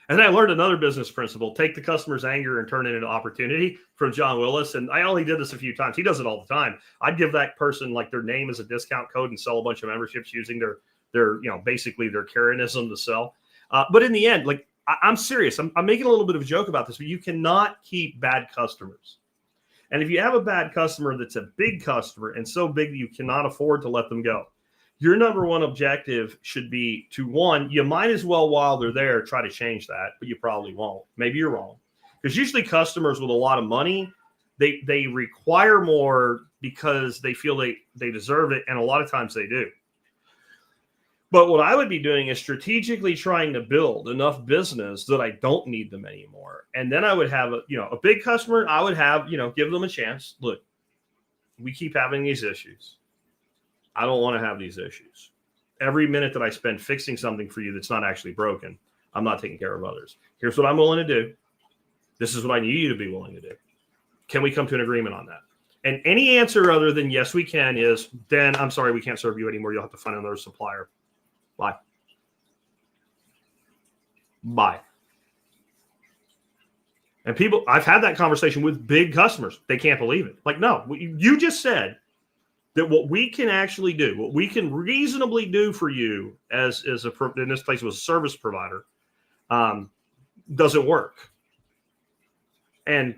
And then I learned another business principle: take the customer's anger and turn it into opportunity, from John Willis. And I only did this a few times. He does it all the time. I'd give that person like their name as a discount code and sell a bunch of memberships using their basically their Karenism to sell. But in the end, like I'm serious. I'm making a little bit of a joke about this, but you cannot keep bad customers. And if you have a bad customer that's a big customer and so big that you cannot afford to let them go, your number one objective should be to, one, you might as well, while they're there, try to change that, but you probably won't. Maybe you're wrong. Because usually customers with a lot of money, they require more because they feel they deserve it, and a lot of times they do. But what I would be doing is strategically trying to build enough business that I don't need them anymore. And then I would have a big customer, I would have, give them a chance. Look, we keep having these issues. I don't want to have these issues. Every minute that I spend fixing something for you that's not actually broken, I'm not taking care of others. Here's what I'm willing to do. This is what I need you to be willing to do. Can we come to an agreement on that? And any answer other than yes, we can is, then I'm sorry, we can't serve you anymore. You'll have to find another supplier. Bye. Bye. And people, I've had that conversation with big customers. They can't believe it. Like, no, you just said that what we can actually do, what we can reasonably do for you as in this case, was a service provider, doesn't work. And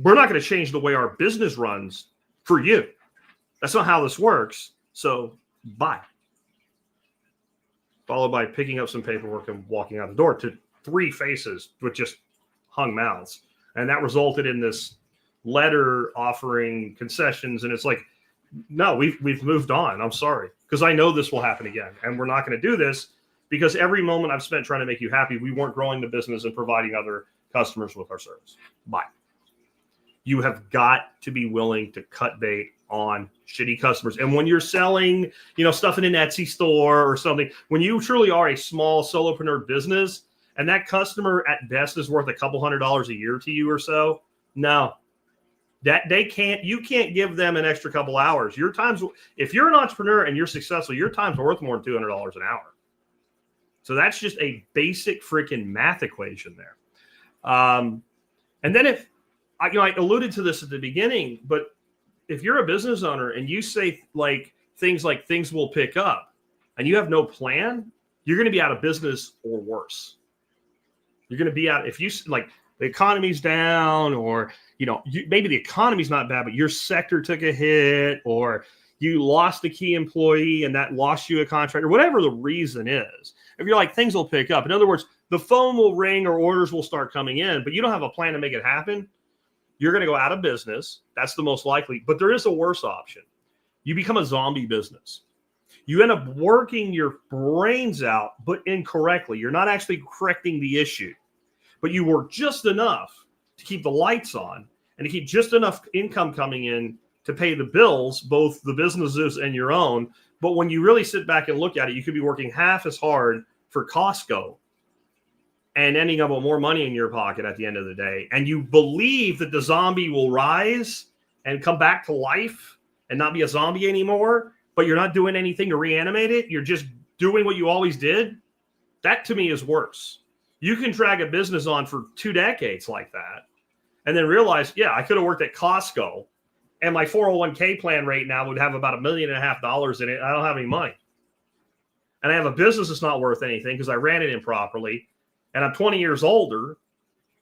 we're not going to change the way our business runs for you. That's not how this works. So bye. Followed by picking up some paperwork and walking out the door, to three faces with just hung mouths. And that resulted in this letter offering concessions. And it's like, no, we've moved on. I'm sorry. Because I know this will happen again. And we're not going to do this because every moment I've spent trying to make you happy, we weren't growing the business and providing other customers with our service. Bye. You have got to be willing to cut bait on shitty customers. And when you're selling, stuff in an Etsy store or something, when you truly are a small solopreneur business and that customer at best is worth a couple $100s a year to you or so, no, That you can't give them an extra couple hours. Your time's, if you're an entrepreneur and you're successful, your time's worth more than $200 an hour. So that's just a basic freaking math equation there. And then if I alluded to this at the beginning, but if you're a business owner and you say things like things will pick up and you have no plan, you're going to be out of business or worse. You're going to be out if you like the economy's down, or maybe the economy's not bad, but your sector took a hit, or you lost a key employee and that lost you a contract, or whatever the reason is. If you're like, things will pick up. In other words, the phone will ring or orders will start coming in, but you don't have a plan to make it happen, you're going to go out of business. That's the most likely. But there is a worse option. You become a zombie business. You end up working your brains out, but incorrectly. You're not actually correcting the issue, but you work just enough to keep the lights on and to keep just enough income coming in to pay the bills, both the businesses and your own. But when you really sit back and look at it, you could be working half as hard for Costco and ending up with more money in your pocket at the end of the day. And you believe that the zombie will rise and come back to life and not be a zombie anymore, but you're not doing anything to reanimate it. You're just doing what you always did. That to me is worse. You can drag a business on for 2 decades like that and then realize, yeah, I could have worked at Costco and my 401k plan right now would have about $1.5 million in it. I don't have any money. And I have a business that's not worth anything because I ran it improperly. And I'm 20 years older.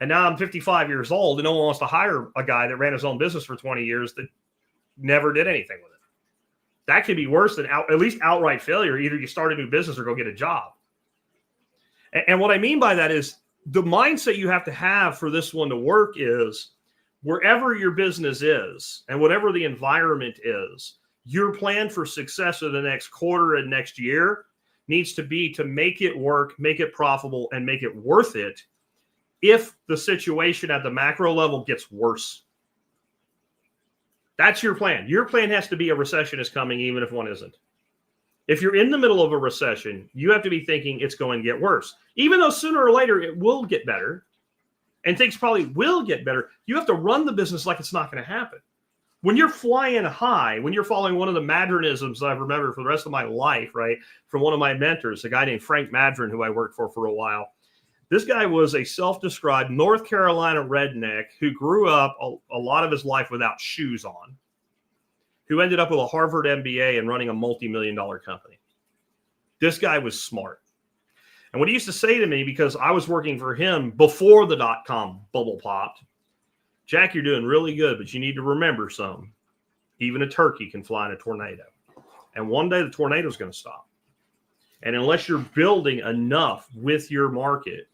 And now I'm 55 years old and no one wants to hire a guy that ran his own business for 20 years that never did anything with it. That could be worse than at least outright failure. Either you start a new business or go get a job. And what I mean by that is the mindset you have to have for this one to work is wherever your business is and whatever the environment is, your plan for success in the next quarter and next year needs to be to make it work, make it profitable, and make it worth it if the situation at the macro level gets worse. That's your plan. Your plan has to be a recession is coming, even if one isn't. If you're in the middle of a recession, you have to be thinking it's going to get worse. Even though sooner or later it will get better, and things probably will get better, you have to run the business like it's not going to happen. When you're flying high, when you're following one of the Madronisms that I've remembered for the rest of my life, right, from one of my mentors, a guy named Frank Madron, who I worked for a while. This guy was a self-described North Carolina redneck who grew up a lot of his life without shoes on, who ended up with a Harvard MBA and running a multi-million-dollar company. This guy was smart. And what he used to say to me, because I was working for him before the dot-com bubble popped, Jack, you're doing really good, but you need to remember something. Even a turkey can fly in a tornado. And one day the tornado is going to stop. And unless you're building enough with your market,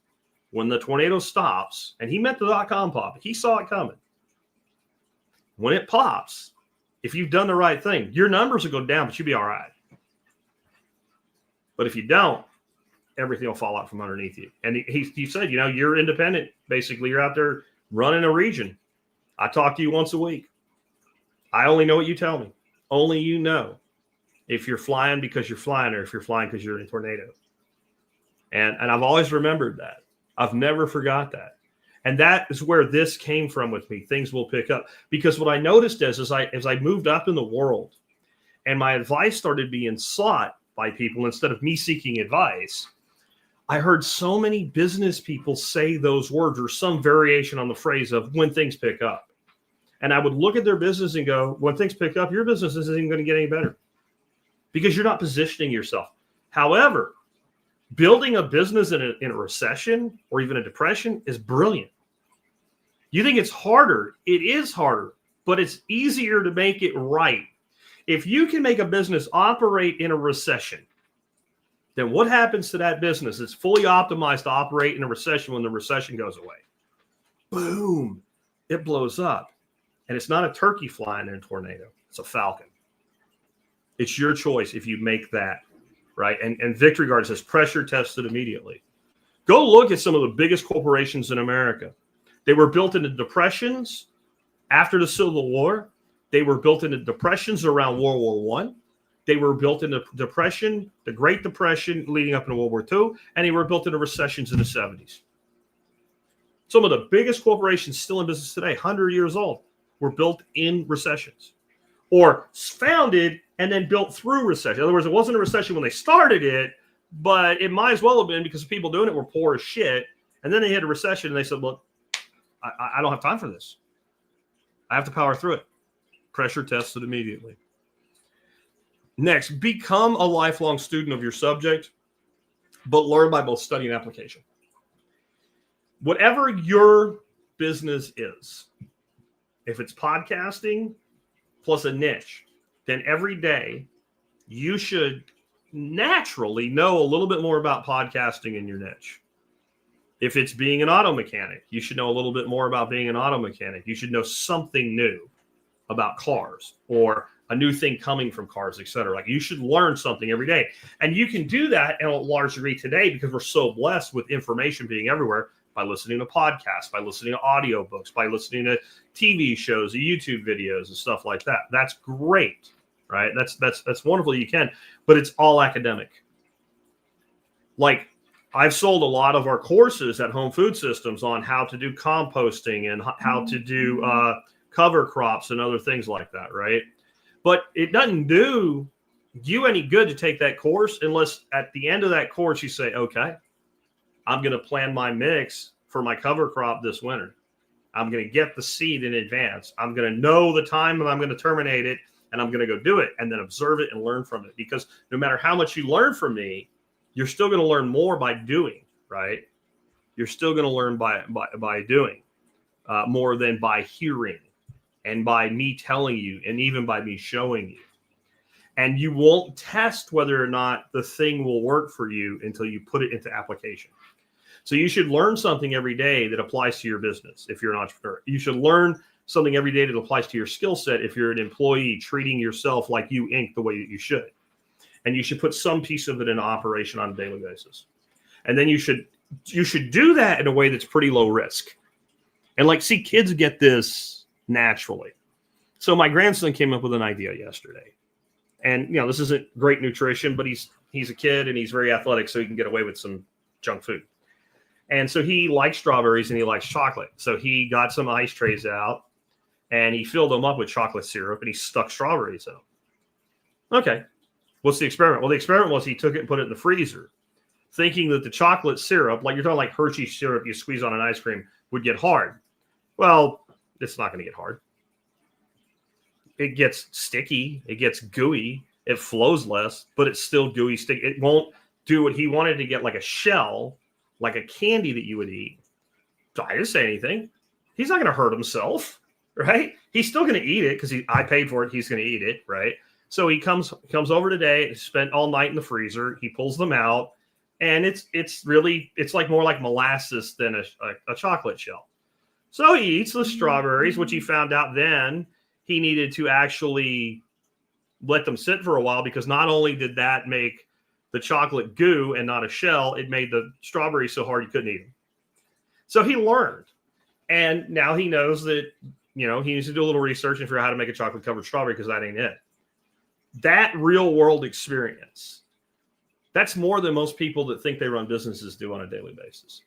when the tornado stops, and he meant the dot-com pop, he saw it coming. When it pops, if you've done the right thing, your numbers will go down, but you'll be all right. But if you don't, everything will fall out from underneath you. And he said, you're independent. Basically, you're out there running a region. I talk to you once a week. I only know what you tell me. Only you know if you're flying because you're flying or if you're flying because you're in a tornado. And I've always remembered that. I've never forgot that. And that is where this came from with me. Things will pick up. Because what I noticed as I moved up in the world and my advice started being sought by people instead of me seeking advice, I heard so many business people say those words or some variation on the phrase of when things pick up. And I would look at their business and go, when things pick up, your business isn't even going to get any better because you're not positioning yourself. However, building a business in a recession or even a depression is brilliant. You think it's harder. It is harder, but it's easier to make it right. If you can make a business operate in a recession, then what happens to that business? It's fully optimized to operate in a recession when the recession goes away. Boom, it blows up. And it's not a turkey flying in a tornado. It's a falcon. It's your choice if you make that, right? And Victory Guard says pressure tested immediately. Go look at some of the biggest corporations in America. They were built into depressions after the Civil War. They were built into depressions around World War I. They were built into depression, the Great Depression leading up into World War II, and they were built into recessions in the 70s. Some of the biggest corporations still in business today, 100 years old. were built in recessions, or founded and then built through recession. In other words, it wasn't a recession when they started it, but it might as well have been because the people doing it were poor as shit. And then they hit a recession and they said, well, I don't have time for this. I have to power through it. Pressure tested immediately. Next, become a lifelong student of your subject, but learn by both study and application. Whatever your business is, if it's podcasting plus a niche, then every day you should naturally know a little bit more about podcasting in your niche. If it's being an auto mechanic, you should know a little bit more about being an auto mechanic. You should know something new about cars or a new thing coming from cars, et cetera. Like, you should learn something every day. And you can do that in a large degree today because we're so blessed with information being everywhere, by listening to podcasts, by listening to audiobooks, by listening to TV shows, YouTube videos, and stuff like that. That's great, right? That's wonderful. You can, but it's all academic. Like, I've sold a lot of our courses at Home Food Systems on how to do composting and how to do cover crops and other things like that, right? But it doesn't do you any good to take that course unless at the end of that course you say, okay, I'm going to plan my mix for my cover crop this winter. I'm going to get the seed in advance. I'm going to know the time that I'm going to terminate it, and I'm going to go do it and then observe it and learn from it. Because no matter how much you learn from me, you're still going to learn more by doing, right? You're still going to learn by doing more than by hearing and by me telling you and even by me showing you. And you won't test whether or not the thing will work for you until you put it into application. So you should learn something every day that applies to your business if you're an entrepreneur. You should learn something every day that applies to your skill set if you're an employee treating yourself like you Inc. the way that you should. And you should put some piece of it in operation on a daily basis. And then you should do that in a way that's pretty low risk. And like, see, kids get this naturally. So my grandson came up with an idea yesterday. And, you know, this isn't great nutrition, but he's a kid and he's very athletic, so he can get away with some junk food. And so he likes strawberries and he likes chocolate. So he got some ice trays out and he filled them up with chocolate syrup and he stuck strawberries in them. Okay. What's the experiment? Well, the experiment was he took it and put it in the freezer, thinking that the chocolate syrup, like you're talking like Hershey's syrup you squeeze on an ice cream, would get hard. Well, it's not going to get hard. It gets sticky. It gets gooey. It flows less, but it's still gooey, sticky. It won't do what he wanted to get, like a shell, like a candy that you would eat. So I didn't say anything. He's not going to hurt himself, right? He's still going to eat it because I paid for it. He's going to eat it, right? So he comes over today, spent all night in the freezer. He pulls them out, and it's like more like molasses than a chocolate shell. So he eats the strawberries, which he found out then he needed to actually let them sit for a while, because not only did that make the chocolate goo and not a shell, it made the strawberries so hard you couldn't eat them. So he learned, and now he knows that, you know, he needs to do a little research and figure out how to make a chocolate covered strawberry, because that ain't it. That real world experience, that's more than most people that think they run businesses do on a daily basis.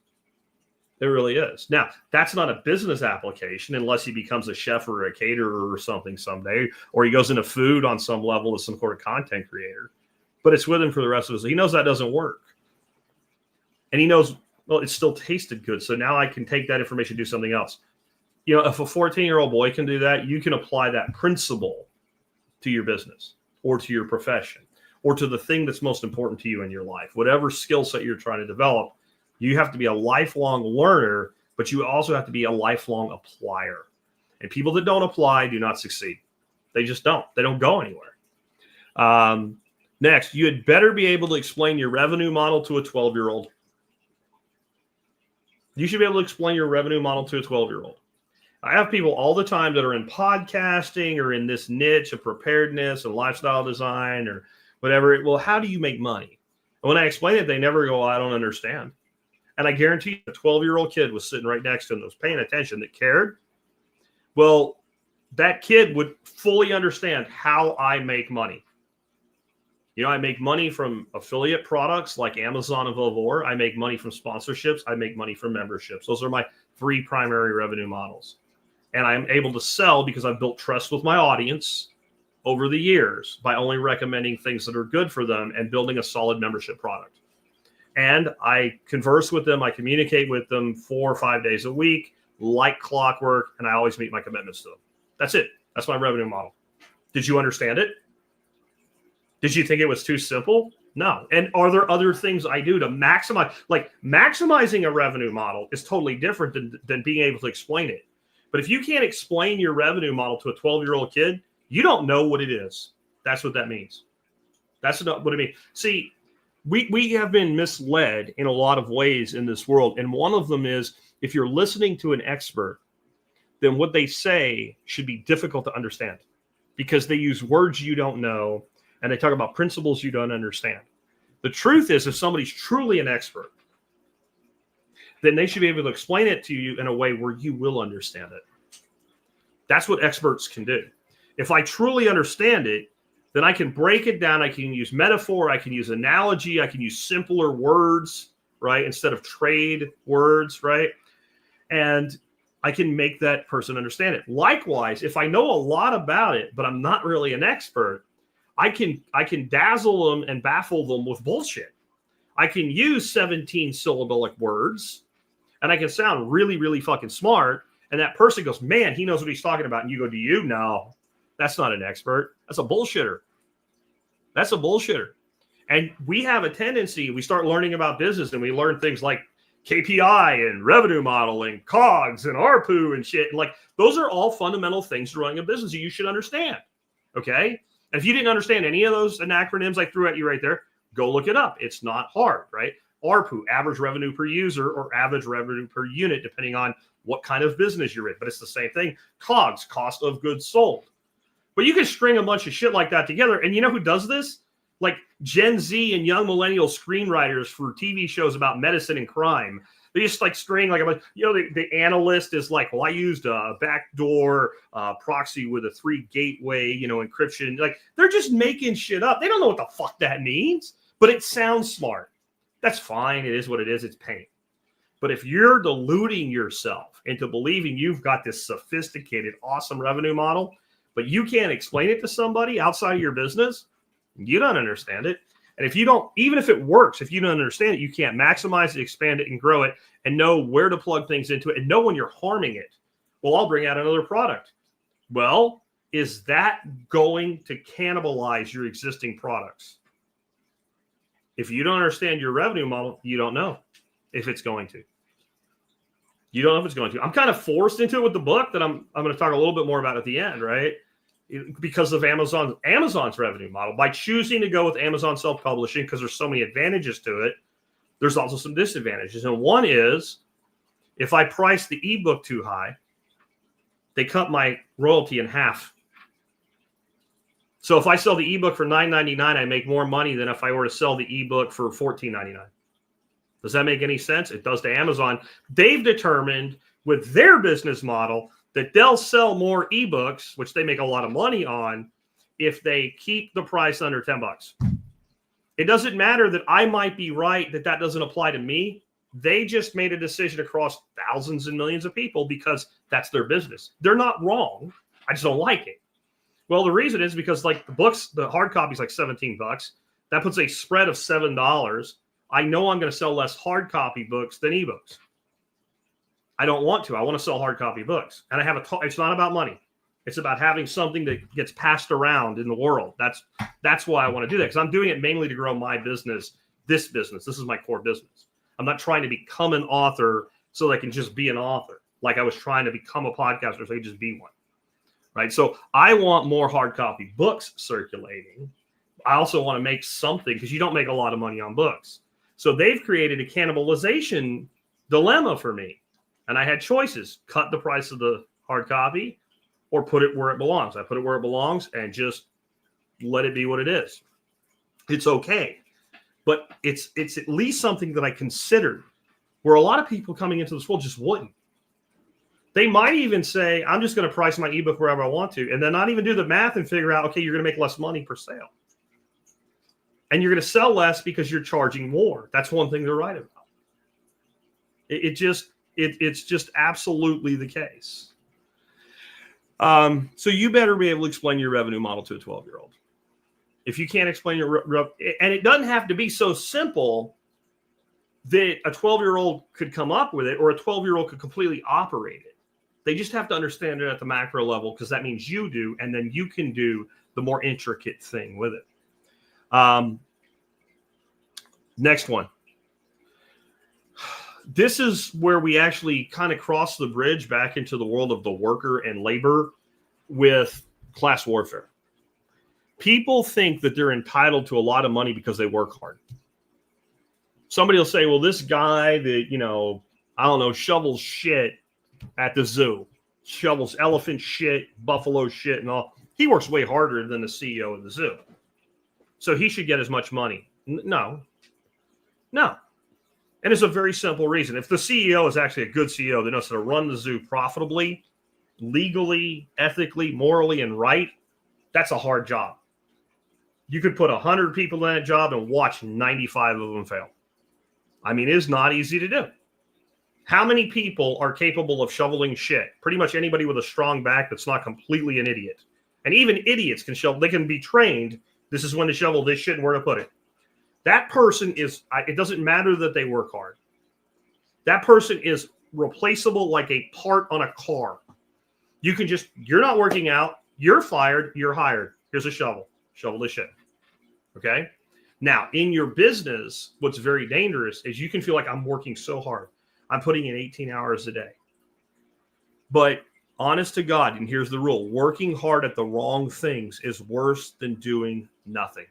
It really is. Now, that's not a business application unless he becomes a chef or a caterer or something someday, or he goes into food on some level as some sort of content creator. But it's with him for the rest of his life. He knows that doesn't work. And he knows, well, it still tasted good, so now I can take that information and do something else. You know, if a 14-year-old boy can do that, you can apply that principle to your business or to your profession or to the thing that's most important to you in your life. Whatever skill set you're trying to develop, you have to be a lifelong learner, but you also have to be a lifelong applier. And people that don't apply do not succeed. They just don't. They don't go anywhere. Next, you had better be able to explain your revenue model to a 12-year-old. You should be able to explain your revenue model to a 12-year-old. I have people all the time that are in podcasting or in this niche of preparedness and lifestyle design or whatever. Well, how do you make money? And when I explain it, they never go, I don't understand. And I guarantee you, a 12-year-old kid was sitting right next to him that was paying attention, that cared. Well, that kid would fully understand how I make money. You know, I make money from affiliate products like Amazon and Vivor. I make money from sponsorships. I make money from memberships. Those are my three primary revenue models. And I'm able to sell because I've built trust with my audience over the years by only recommending things that are good for them and building a solid membership product. And I converse with them. I communicate with them 4 or 5 days a week, like clockwork, and I always meet my commitments to them. That's it. That's my revenue model. Did you understand it? Did you think it was too simple? No. And are there other things I do to maximize? Like maximizing a revenue model is totally different than being able to explain it. But if you can't explain your revenue model to a 12-year-old kid, you don't know what it is. That's what that means. That's what it means. See, we have been misled in a lot of ways in this world. And one of them is if you're listening to an expert, then what they say should be difficult to understand because they use words you don't know and they talk about principles you don't understand. The truth is, if somebody's truly an expert, then they should be able to explain it to you in a way where you will understand it. That's what experts can do. If I truly understand it, then I can break it down. I can use metaphor. I can use analogy. I can use simpler words, right? Instead of trade words, right? And I can make that person understand it. Likewise, if I know a lot about it, but I'm not really an expert, I can dazzle them and baffle them with bullshit. I can use 17 syllabic words and I can sound really, really fucking smart. And that person goes, man, he knows what he's talking about. And you go, do you? No, that's not an expert. That's a bullshitter. That's a bullshitter. And we have a tendency, we start learning about business and we learn things like KPI and revenue model and COGS and ARPU and shit. And like, those are all fundamental things to running a business that you should understand. Okay. And if you didn't understand any of those acronyms I threw at you right there, go look it up. It's not hard, right? ARPU, average revenue per user, or average revenue per unit, depending on what kind of business you're in. But it's the same thing. COGS, cost of goods sold. But you can string a bunch of shit like that together. And you know who does this? Like Gen Z and young millennial screenwriters for TV shows about medicine and crime. They just like string like a bunch, the analyst is like, well, I used a backdoor proxy with a 3 gateway, encryption. Like they're just making shit up. They don't know what the fuck that means, but it sounds smart. That's fine. It is what it is. It's pain. But if you're deluding yourself into believing you've got this sophisticated, awesome revenue model, but you can't explain it to somebody outside of your business, you don't understand it. And if you don't, even if it works, if you don't understand it, you can't maximize it, expand it, and grow it, and know where to plug things into it, and know when you're harming it. Well, I'll bring out another product. Well, is that going to cannibalize your existing products? If you don't understand your revenue model, you don't know if it's going to. You don't know if it's going to. I'm kind of forced into it with the book that I'm going to talk a little bit more about at the end, right? Because of Amazon's revenue model. By choosing to go with Amazon self-publishing, because there's so many advantages to it, there's also some disadvantages. And one is, if I price the ebook too high, they cut my royalty in half. So if I sell the ebook for $9.99, I make more money than if I were to sell the ebook for $14.99. Does that make any sense? It does to Amazon. They've determined with their business model that they'll sell more ebooks, which they make a lot of money on, if they keep the price under $10. It doesn't matter that I might be right that doesn't apply to me. They just made a decision across thousands and millions of people because that's their business. They're not wrong. I just don't like it. Well, the reason is because like the books, the hard copy is like $17. That puts a spread of $7. I know I'm going to sell less hard copy books than ebooks. I don't want to. I want to sell hard copy books. And I have it's not about money. It's about having something that gets passed around in the world. That's why I want to do that, because I'm doing it mainly to grow my business, this business. This is my core business. I'm not trying to become an author so that I can just be an author. Like I was trying to become a podcaster so I could just be one. Right? So I want more hard copy books circulating. I also want to make something, because you don't make a lot of money on books. So they've created a cannibalization dilemma for me. And I had choices: cut the price of the hard copy or put it where it belongs. I put it where it belongs and just let it be what it is. It's okay. But it's at least something that I considered, where a lot of people coming into this world just wouldn't. They might even say, I'm just going to price my ebook wherever I want to, and then not even do the math and figure out, okay, you're going to make less money per sale. And you're going to sell less because you're charging more. That's one thing they're right about. It's just absolutely the case. So you better be able to explain your revenue model to a 12-year-old. If you can't explain your, and it doesn't have to be so simple that a 12-year-old could come up with it or a 12-year-old could completely operate it. They just have to understand it at the macro level, because that means you do, and then you can do the more intricate thing with it. Next one. This is where we actually kind of cross the bridge back into the world of the worker and labor with class warfare. People think that they're entitled to a lot of money because they work hard. Somebody will say, well, this guy that, I don't know, shovels shit at the zoo, shovels elephant shit, buffalo shit, and all. He works way harder than the CEO of the zoo. So he should get as much money. No. And it's a very simple reason. If the CEO is actually a good CEO that knows how to run the zoo profitably, legally, ethically, morally, and right, that's a hard job. You could put 100 people in that job and watch 95 of them fail. I mean, it's not easy to do. How many people are capable of shoveling shit? Pretty much anybody with a strong back that's not completely an idiot. And even idiots can shovel. They can be trained. This is when to shovel this shit and where to put it. That person is, it doesn't matter that they work hard. That person is replaceable like a part on a car. You can just, you're not working out, you're fired, you're hired. Here's a shovel. Shovel this shit. Okay? Now, in your business, what's very dangerous is you can feel like I'm working so hard. I'm putting in 18 hours a day. But honest to God, and here's the rule, working hard at the wrong things is worse than doing nothing.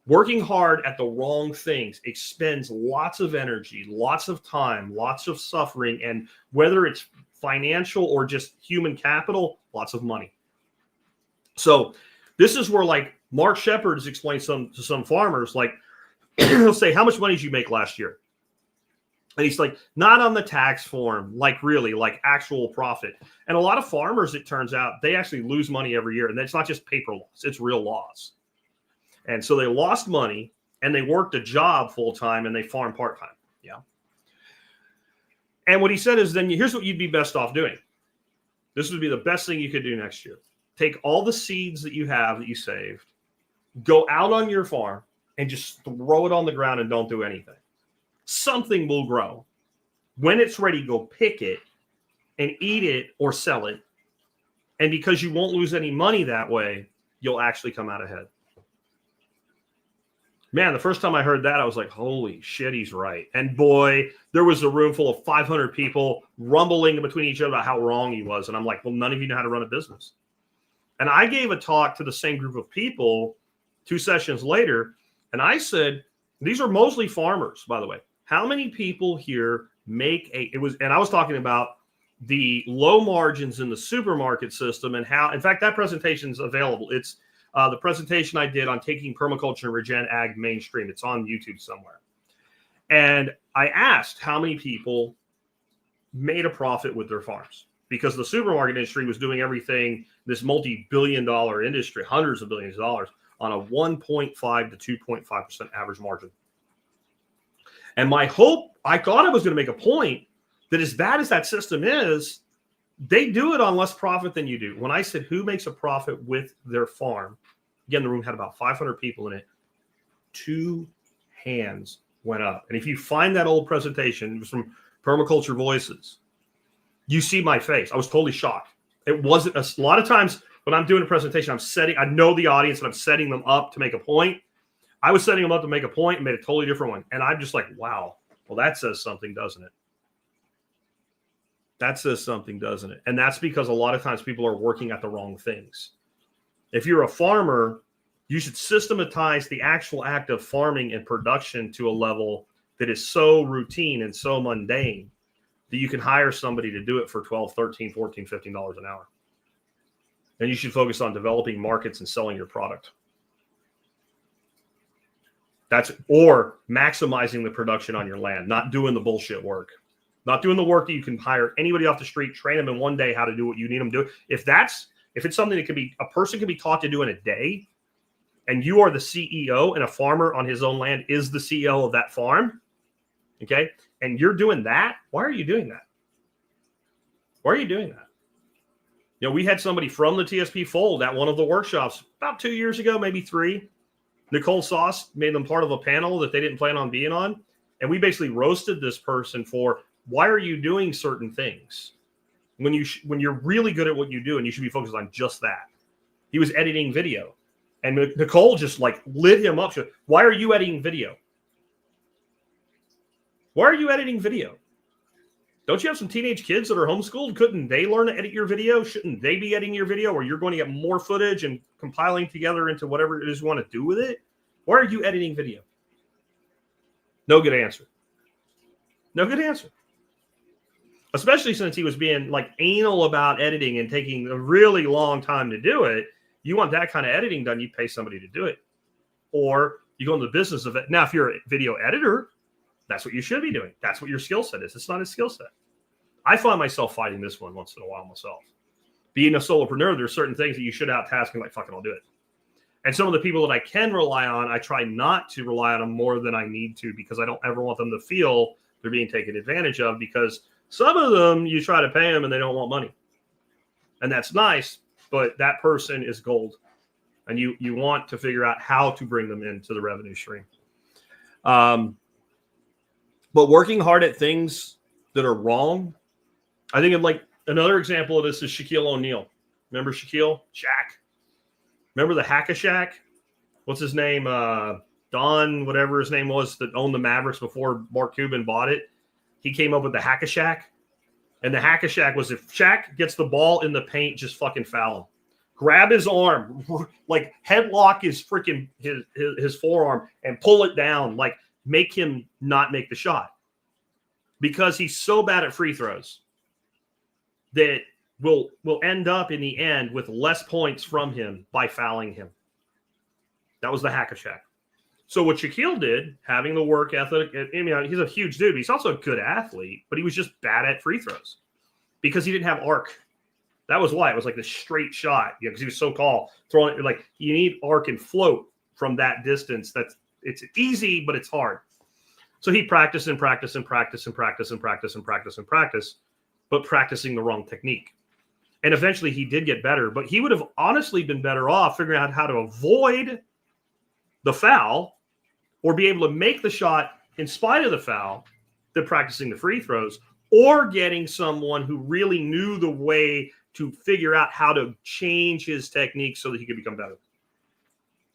Working hard at the wrong things expends lots of energy, lots of time, lots of suffering, and whether it's financial or just human capital, lots of money. So this is where, like, Mark Shepard has explained to some farmers, like, he'll say, how much money did you make last year? And he's like, not on the tax form, like really, like actual profit. And a lot of farmers, it turns out, they actually lose money every year. And it's not just paper loss, it's real loss. And so they lost money and they worked a job full time and they farm part time. Yeah. And what he said is, then here's what you'd be best off doing. This would be the best thing you could do next year. Take all the seeds that you have that you saved, go out on your farm and just throw it on the ground and don't do anything. Something will grow. When it's ready, go pick it and eat it or sell it. And because you won't lose any money that way, you'll actually come out ahead. Man, the first time I heard that, I was like, holy shit, he's right. And boy, there was a room full of 500 people rumbling between each other about how wrong he was. And I'm like, well, none of you know how to run a business. And I gave a talk to the same group of people 2 sessions later. And I said, these are mostly farmers, by the way. How many people here make and I was talking about the low margins in the supermarket system and how, in fact, that presentation is available. It's the presentation I did on taking permaculture and regen ag mainstream. It's on YouTube somewhere. And I asked how many people made a profit with their farms, because the supermarket industry was doing everything, this multi-billion-dollar industry, hundreds of billions of dollars, on a 1.5 to 2.5% average margin. And my hope, I thought I was going to make a point that as bad as that system is, they do it on less profit than you do. When I said, who makes a profit with their farm? Again, the room had about 500 people in it. 2 hands went up. And if you find that old presentation, it was from Permaculture Voices, you see my face. I was totally shocked. It wasn't a lot of times when I'm doing a presentation, I know the audience and I'm setting them up to make a point. I was setting them up to make a point and made a totally different one. And I'm just like, wow, well, that says something, doesn't it? That says something, doesn't it? And that's because a lot of times people are working at the wrong things. If you're a farmer, you should systematize the actual act of farming and production to a level that is so routine and so mundane that you can hire somebody to do it for $12, $13, $14, $15 an hour. And you should focus on developing markets and selling your product. Or maximizing the production on your land, not doing the bullshit work. Not doing the work that you can hire anybody off the street, train them in one day how to do what you need them to do. If it's something that a person can be taught to do in a day, and you are the CEO and a farmer on his own land is the CEO of that farm, okay, and you're doing that, why are you doing that? Why are you doing that? We had somebody from the TSP fold at one of the workshops about 2 years ago, maybe 3. Nicole Sauce made them part of a panel that they didn't plan on being on. And we basically roasted this person for, why are you doing certain things when you're really good at what you do and you should be focused on just that? He was editing video. And Nicole just like lit him up. She said, why are you editing video? Why are you editing video? Don't you have some teenage kids that are homeschooled? Couldn't they learn to edit your video? Shouldn't they be editing your video, or you're going to get more footage and compiling together into whatever it is you want to do with it? Why are you editing video? No good answer. No good answer. Especially since he was being like anal about editing and taking a really long time to do it. You want that kind of editing done, you pay somebody to do it. Or you go into the business of it. Now, if you're a video editor, that's what you should be doing. That's what your skill set is. It's not a skill set. I find myself fighting this one once in a while myself. Being a solopreneur, there's certain things that you should out-task and like, fucking, I'll do it. And some of the people that I can rely on, I try not to rely on them more than I need to, because I don't ever want them to feel they're being taken advantage of, because some of them, you try to pay them and they don't want money. And that's nice, but that person is gold. And you want to figure out how to bring them into the revenue stream. But working hard at things that are wrong, I think of like another example of this is Shaquille O'Neal. Remember Shaquille? Shaq. Remember the Hack-a-Shaq? What's his name? Don, whatever his name was, that owned the Mavericks before Mark Cuban bought it. He came up with the Hack-a-Shaq. And the Hack-a-Shaq was, if Shaq gets the ball in the paint, just fucking foul him. Grab his arm, like headlock his freaking his forearm and pull it down, like make him not make the shot, because he's so bad at free throws that will end up in the end with less points from him by fouling him. That was the Hack-a-Shaq. So what Shaquille did, having the work ethic, I mean, he's a huge dude, but he's also a good athlete, but he was just bad at free throws because he didn't have arc. That was why it was like this straight shot, because he was so tall. Throwing it, like, you need arc and float from that distance. It's easy, but it's hard. So he practiced and practiced and practiced and practiced and practiced and practiced and practiced, but practicing the wrong technique. And eventually he did get better, but he would have honestly been better off figuring out how to avoid the foul or be able to make the shot in spite of the foul than practicing the free throws, or getting someone who really knew the way to figure out how to change his technique so that he could become better.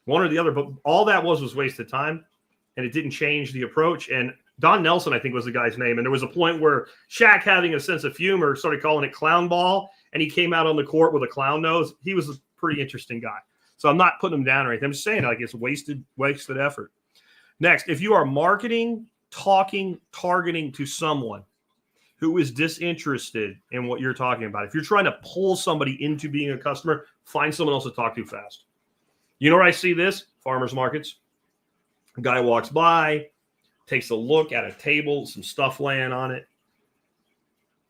One or the other, but all that was wasted time, and it didn't change the approach. And Don Nelson, I think, was the guy's name. And there was a point where Shaq, having a sense of humor, started calling it clown ball, and he came out on the court with a clown nose. He was a pretty interesting guy. So I'm not putting him down or anything. I'm just saying, like, it's wasted effort. Next, if you are marketing, talking, targeting to someone who is disinterested in what you're talking about, if you're trying to pull somebody into being a customer, find someone else to talk to fast. You know where I see this? Farmers markets. A guy walks by, takes a look at a table, some stuff laying on it,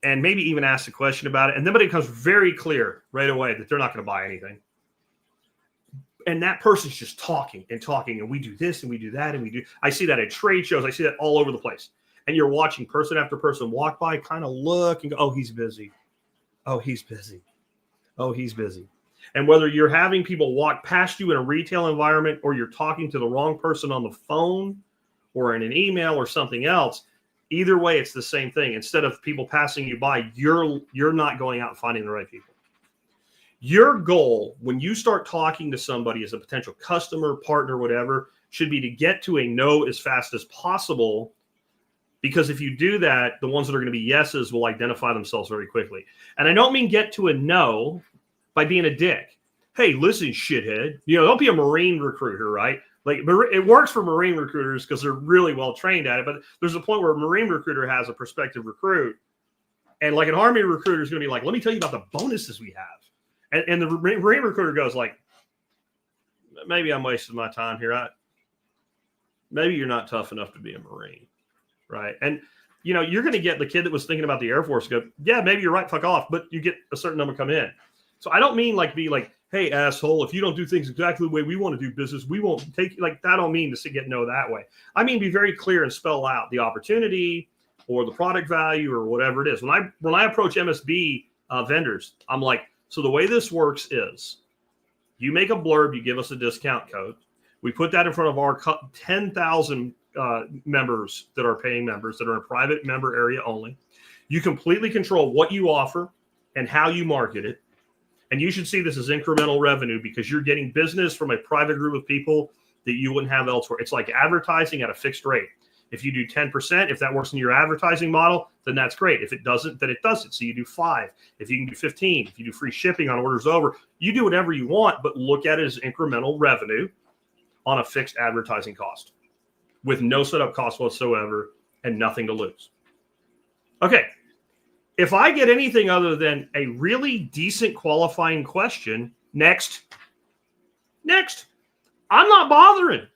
and maybe even asks a question about it. And then it becomes very clear right away that they're not going to buy anything. And that person's just talking and talking, and we do this and we do that and we do. I see that at trade shows. I see that all over the place. And you're watching person after person walk by, kind of look and go, oh, he's busy. Oh, he's busy. Oh, he's busy. And whether you're having people walk past you in a retail environment, or you're talking to the wrong person on the phone or in an email or something else, either way, it's the same thing. Instead of people passing you by, you're not going out and finding the right people. Your goal when you start talking to somebody as a potential customer, partner, whatever, should be to get to a no as fast as possible. Because if you do that, the ones that are going to be yeses will identify themselves very quickly. And I don't mean get to a no by being a dick. Hey, listen, shithead. Don't be a Marine recruiter, right? Like, it works for Marine recruiters because they're really well trained at it. But there's a point where a Marine recruiter has a prospective recruit. And like an Army recruiter is going to be like, let me tell you about the bonuses we have. And the Marine recruiter goes like, maybe I'm wasting my time here. Maybe you're not tough enough to be a Marine. Right. And, you're going to get the kid that was thinking about the Air Force go, yeah, maybe you're right. Fuck off. But you get a certain number come in. So I don't mean like be like, hey, asshole, if you don't do things exactly the way we want to do business, we won't take like that. I don't mean to get no that way. I mean, be very clear and spell out the opportunity or the product value or whatever it is. When I approach MSB vendors, I'm like, So the way this works is you make a blurb, you give us a discount code. We put that in front of our 10,000 members that are paying members that are in a private member area only. You completely control what you offer and how you market it. And you should see this as incremental revenue because you're getting business from a private group of people that you wouldn't have elsewhere. It's like advertising at a fixed rate. If you do 10%, if that works in your advertising model, then that's great. If it doesn't, then it doesn't. So you do 5. If you can do 15, if you do free shipping on orders over, you do whatever you want, but look at it as incremental revenue on a fixed advertising cost with no setup cost whatsoever and nothing to lose. Okay. If I get anything other than a really decent qualifying question, next, I'm not bothering.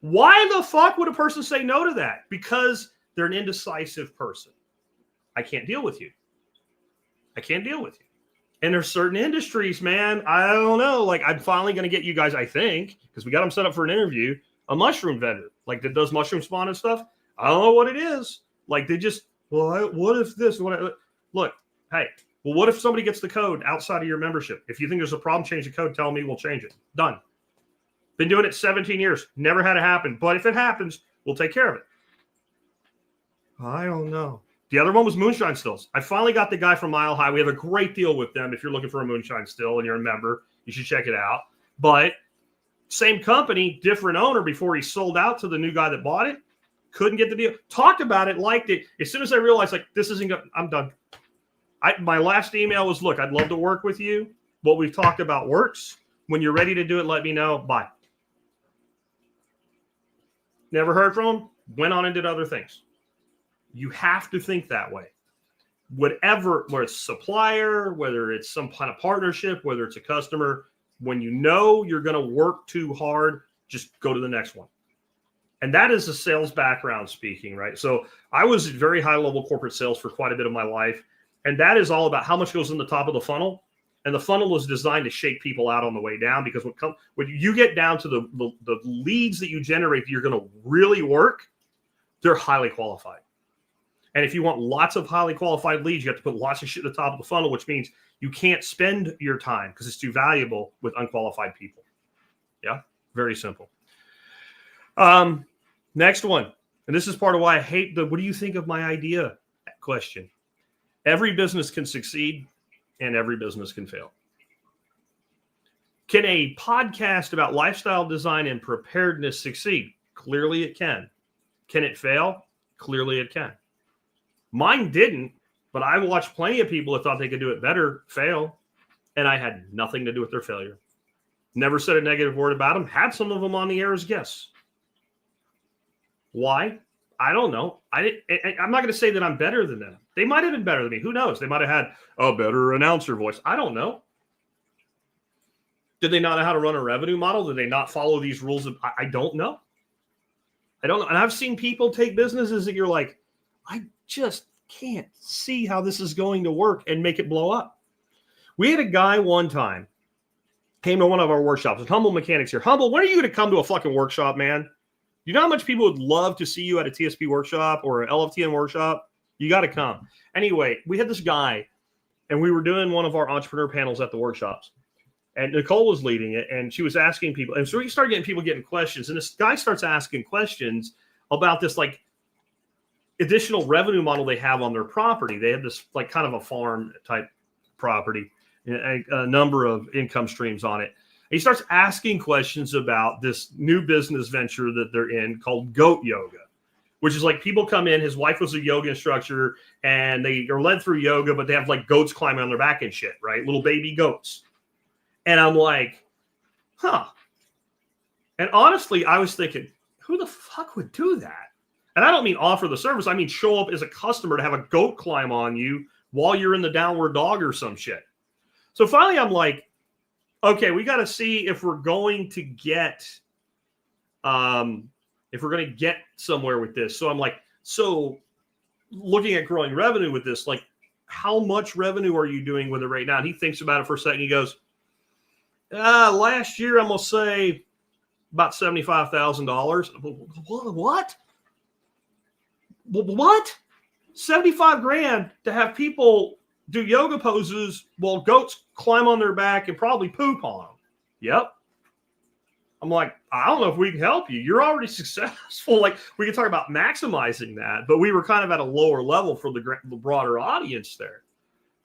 Why the fuck would a person say no to that? Because they're an indecisive person. I can't deal with you. And there's certain industries, man, I don't know. Like, I'm finally going to get you guys, I think, because we got them set up for an interview, a mushroom vendor, like that does mushroom spawn and stuff. I don't know what it is. Like, they just, well, what if this? Look, hey, well, what if somebody gets the code outside of your membership? If you think there's a problem, change the code. Tell me, we'll change it. Done. Been doing it 17 years. Never had it happen. But if it happens, we'll take care of it. I don't know. The other one was moonshine stills. I finally got the guy from Mile High. We have a great deal with them. If you're looking for a moonshine still and you're a member, you should check it out. But same company, different owner before he sold out to the new guy that bought it. Couldn't get the deal. Talked about it, liked it. As soon as I realized, like, this isn't good, I'm done. My last email was, look, I'd love to work with you. What we've talked about works. When you're ready to do it, let me know. Bye. Never heard from him. Went on and did other things. You have to think that way. Whatever, whether it's a supplier, whether it's some kind of partnership, whether it's a customer, when you know you're going to work too hard, just go to the next one. And that is a sales background speaking, right? So I was very high-level corporate sales for quite a bit of my life. And that is all about how much goes in the top of the funnel. And the funnel is designed to shake people out on the way down, because when you get down to the leads that you generate that you're going to really work, they're highly qualified. And if you want lots of highly qualified leads, you have to put lots of shit at the top of the funnel, which means you can't spend your time because it's too valuable with unqualified people. Yeah, very simple. Next one. And this is part of why I hate what do you think of my idea question. Every business can succeed and every business can fail. Can a podcast about lifestyle design and preparedness succeed? Clearly it can. Can it fail? Clearly it can. Mine didn't, but I watched plenty of people that thought they could do it better fail, and I had nothing to do with their failure. Never said a negative word about them. Had some of them on the air as guests. Why? I don't know. I'm not going to say that I'm better than them. They might have been better than me. Who knows? They might have had a better announcer voice. I don't know. Did they not know how to run a revenue model? Did they not follow these rules? I don't know. I don't know. And I've seen people take businesses that you're like, I just can't see how this is going to work, and make it blow up. We had a guy one time came to one of our workshops. Humble Mechanics here. Humble, when are you going to come to a fucking workshop, man? You know how much people would love to see you at a TSP workshop or an LFTN workshop? You got to come. Anyway, we had this guy, and we were doing one of our entrepreneur panels at the workshops. And Nicole was leading it, and she was asking people. And so we started getting people getting questions. And this guy starts asking questions about this, like, additional revenue model they have on their property. They have this, like, kind of a farm type property, a number of income streams on it. He starts asking questions about this new business venture that they're in called goat yoga, which is like people come in. His wife was a yoga instructor, and they are led through yoga, but they have like goats climbing on their back and shit, right? Little baby goats. And I'm like, huh. And honestly, I was thinking, who the fuck would do that? And I don't mean offer the service. I mean show up as a customer to have a goat climb on you while you're in the downward dog or some shit. So finally, I'm like, okay, we got to see if we're going to get, somewhere with this. So I'm like, so looking at growing revenue with this, like, how much revenue are you doing with it right now? And he thinks about it for a second. He goes, last year, I'm going to say about $75,000. What? What? 75 grand to have people do yoga poses while goats climb on their back, and probably poop on them. Yep. I'm like, I don't know if we can help you. You're already successful. Like, we can talk about maximizing that, but we were kind of at a lower level for the broader audience there.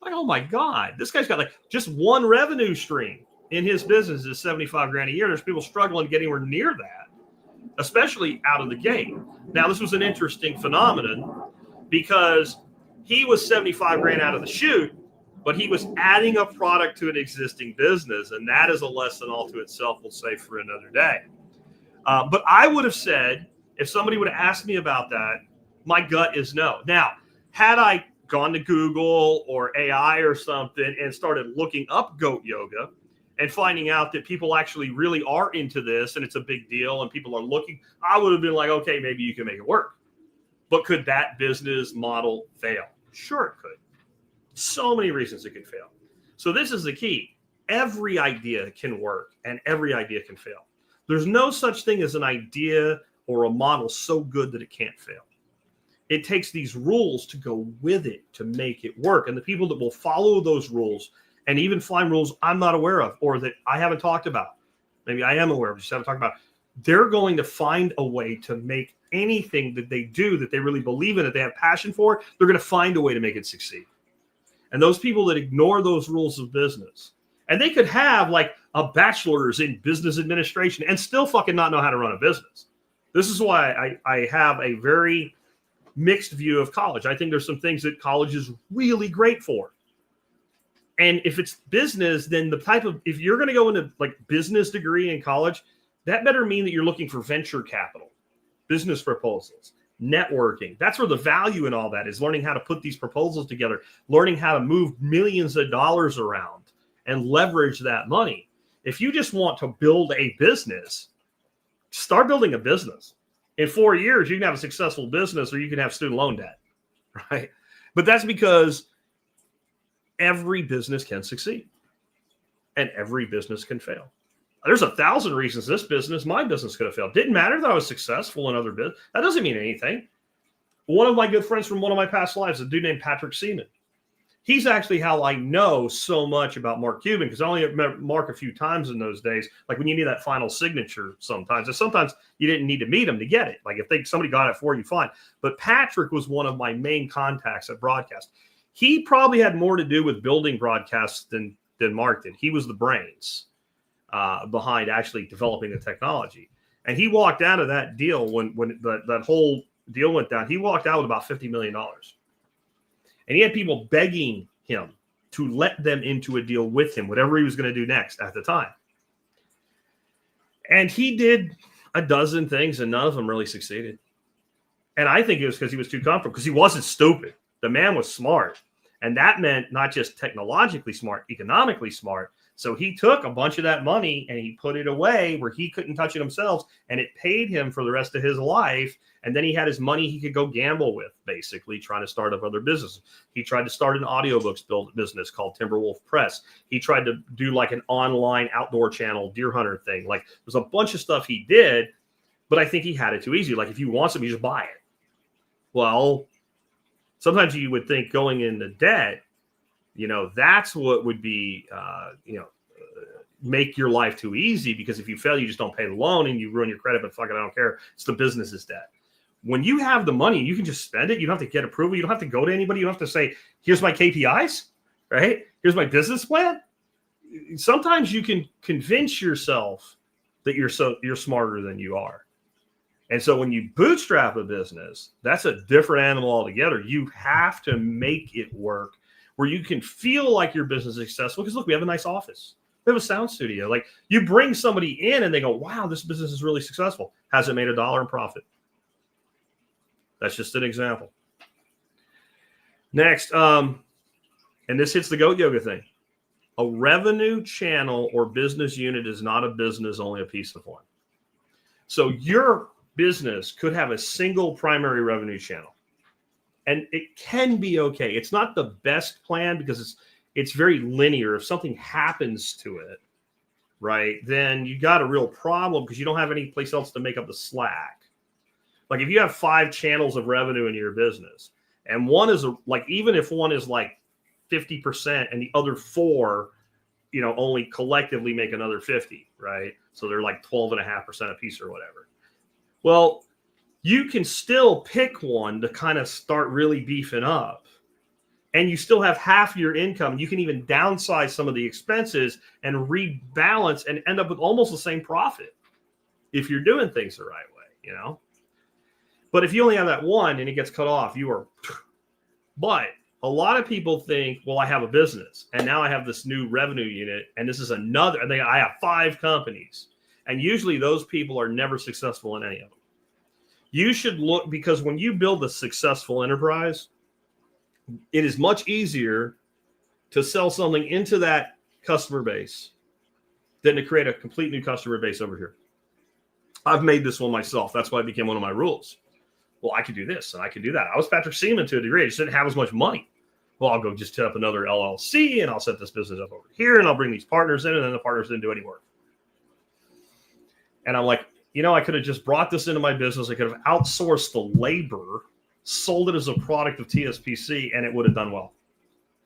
Like, oh my God, this guy's got like just one revenue stream in his business is 75 grand a year. There's people struggling to get anywhere near that, especially out of the gate. Now, this was an interesting phenomenon because he was 75 grand out of the chute, but he was adding a product to an existing business. And that is a lesson all to itself. We'll save for another day. But I would have said, if somebody would have asked me about that, my gut is no. Now, had I gone to Google or AI or something and started looking up goat yoga and finding out that people actually really are into this and it's a big deal and people are looking, I would have been like, okay, maybe you can make it work. But could that business model fail? Sure, it could. So many reasons it could fail. So this is the key. Every idea can work and every idea can fail. There's no such thing as an idea or a model so good that it can't fail. It takes these rules to go with it to make it work. And the people that will follow those rules and even find rules I'm not aware of or that I haven't talked about, maybe I am aware of, just haven't talked about, they're going to find a way to make anything that they do that they really believe in, that they have passion for, they're going to find a way to make it succeed. And those people that ignore those rules of business, and they could have like a bachelor's in business administration and still fucking not know how to run a business. This is why I have a very mixed view of college. I think there's some things that college is really great for. And if it's business, then the type of, if you're going to go into like business degree in college, that better mean that you're looking for venture capital, business proposals, networking. That's where the value in all that is, learning how to put these proposals together, learning how to move millions of dollars around and leverage that money. If you just want to build a business, start building a business. In 4 years, you can have a successful business or you can have student loan debt, right? But that's because every business can succeed and every business can fail. There's 1,000 reasons this business, my business could have failed. Didn't matter that I was successful in other business. That doesn't mean anything. One of my good friends from one of my past lives, a dude named Patrick Seaman. He's actually how I know so much about Mark Cuban, because I only met Mark a few times in those days. Like when you need that final signature sometimes. And sometimes you didn't need to meet him to get it. Like if somebody got it for you, fine. But Patrick was one of my main contacts at broadcast. He probably had more to do with building broadcasts than Mark did. He was the brains behind actually developing the technology. And he walked out of that deal when that whole deal went down. He walked out with about $50 million. And he had people begging him to let them into a deal with him, whatever he was going to do next at the time. And he did a dozen things, and none of them really succeeded. And I think it was because he was too comfortable, because he wasn't stupid. The man was smart. And that meant not just technologically smart, economically smart. So he took a bunch of that money and he put it away where he couldn't touch it himself, and it paid him for the rest of his life. And then he had his money he could go gamble with, basically trying to start up other businesses. He tried to start an audiobooks business called Timberwolf Press. He tried to do like an online outdoor channel deer hunter thing. Like there's a bunch of stuff he did, but I think he had it too easy. Like if you want something, you just buy it. Well, sometimes you would think going into debt, that's what would be, make your life too easy, because if you fail, you just don't pay the loan and you ruin your credit, but fuck it, I don't care. It's the business's debt. When you have the money, you can just spend it. You don't have to get approval. You don't have to go to anybody. You don't have to say, here's my KPIs, right? Here's my business plan. Sometimes you can convince yourself that you're smarter than you are. And so when you bootstrap a business, that's a different animal altogether. You have to make it work where you can feel like your business is successful. Because look, we have a nice office. We have a sound studio. Like you bring somebody in and they go, wow, this business is really successful. Hasn't made $1 in profit. That's just an example. Next, and this hits the goat yoga thing. A revenue channel or business unit is not a business, only a piece of one. So your business could have a single primary revenue channel. And it can be okay. It's not the best plan because it's very linear. If something happens to it, right, then you got a real problem because you don't have any place else to make up the slack. Like if you have 5 channels of revenue in your business, and one is even if one is like 50% and the other 4 only collectively make another 50, right? So they're like 12.5% a piece or whatever. Well, you can still pick one to kind of start really beefing up, and you still have half your income. You can even downsize some of the expenses and rebalance and end up with almost the same profit if you're doing things the right way, But if you only have that one and it gets cut off, but a lot of people think, well, I have a business and now I have this new revenue unit and this is another, and I have 5 companies. And usually those people are never successful in any of them. You should look, because when you build a successful enterprise, it is much easier to sell something into that customer base than to create a complete new customer base over here. I've made this one myself. That's why it became one of my rules. Well, I could do this and I could do that. I was Patrick Seaman to a degree. I just didn't have as much money. Well, I'll go just set up another LLC and I'll set this business up over here and I'll bring these partners in, and then the partners didn't do any work. And I'm like, I could have just brought this into my business. I could have outsourced the labor, sold it as a product of TSPC, and it would have done well.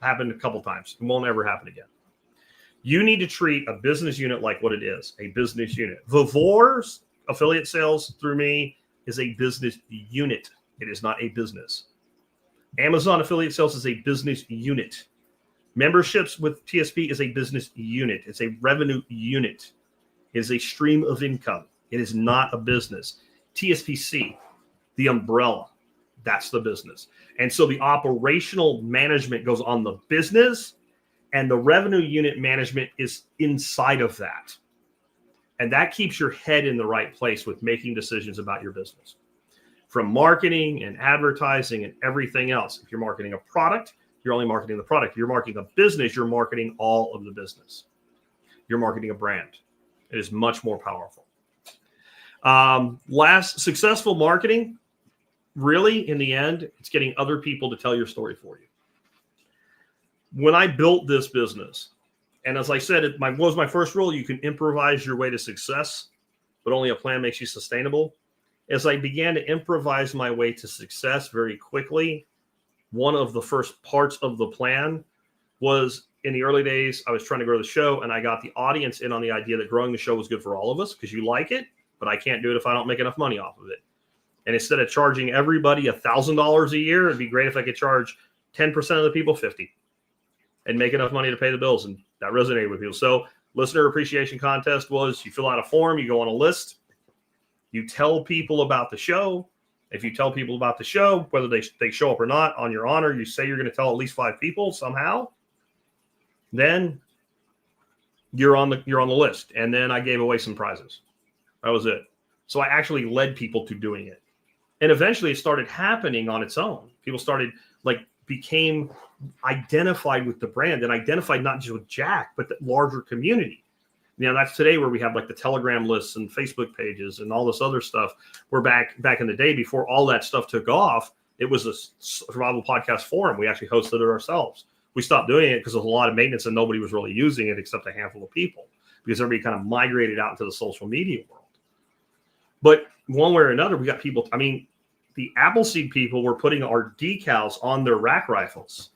Happened a couple times. It won't ever happen again. You need to treat a business unit like what it is, a business unit. Vivor's affiliate sales through me is a business unit. It is not a business. Amazon affiliate sales is a business unit. Memberships with TSP is a business unit. It's a revenue unit. It is a stream of income. It is not a business. TSPC, the umbrella, that's the business. And so the operational management goes on the business, and the revenue unit management is inside of that. And that keeps your head in the right place with making decisions about your business. From marketing and advertising and everything else. If you're marketing a product, you're only marketing the product. If you're marketing a business, you're marketing all of the business. You're marketing a brand. It is much more powerful. Successful marketing, really, in the end, it's getting other people to tell your story for you. When I built this business, and as I said, what was my first rule? You can improvise your way to success, but only a plan makes you sustainable. As I began to improvise my way to success very quickly, one of the first parts of the plan was, in the early days, I was trying to grow the show, and I got the audience in on the idea that growing the show was good for all of us because you like it, but I can't do it if I don't make enough money off of it. And instead of charging everybody $1,000 a year, it'd be great if I could charge 10% of the people $50 and make enough money to pay the bills. And that resonated with people. So listener appreciation contest was, you fill out a form, you go on a list, you tell people about the show. If you tell people about the show, whether they show up or not, on your honor, you say you're going to tell at least 5 people somehow, then you're on the list. And then I gave away some prizes. That was it. So I actually led people to doing it. And eventually it started happening on its own. People became identified with the brand, and identified not just with Jack, but the larger community. That's today where we have like the Telegram lists and Facebook pages and all this other stuff. We're back in the day before all that stuff took off. It was a survival podcast forum. We actually hosted it ourselves. We stopped doing it because there was a lot of maintenance and nobody was really using it except a handful of people, because everybody kind of migrated out into the social media world. But one way or another, we got people. The Appleseed people were putting our decals on their rack rifles.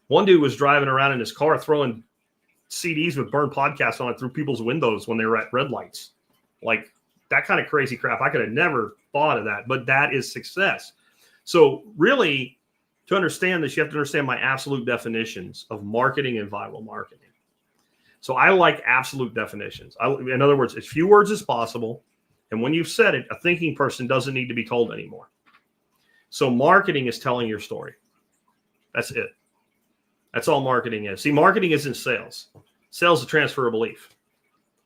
One dude was driving around in his car throwing CDs with burned podcasts on it through people's windows when they were at red lights. Like that kind of crazy crap. I could have never thought of that, but that is success. So really, to understand this, you have to understand my absolute definitions of marketing and viral marketing. So I like absolute definitions. In other words, as few words as possible. And when you've said it, a thinking person doesn't need to be told anymore. So marketing is telling your story. That's it. That's all marketing is. See, marketing isn't sales. Sales is a transfer of belief.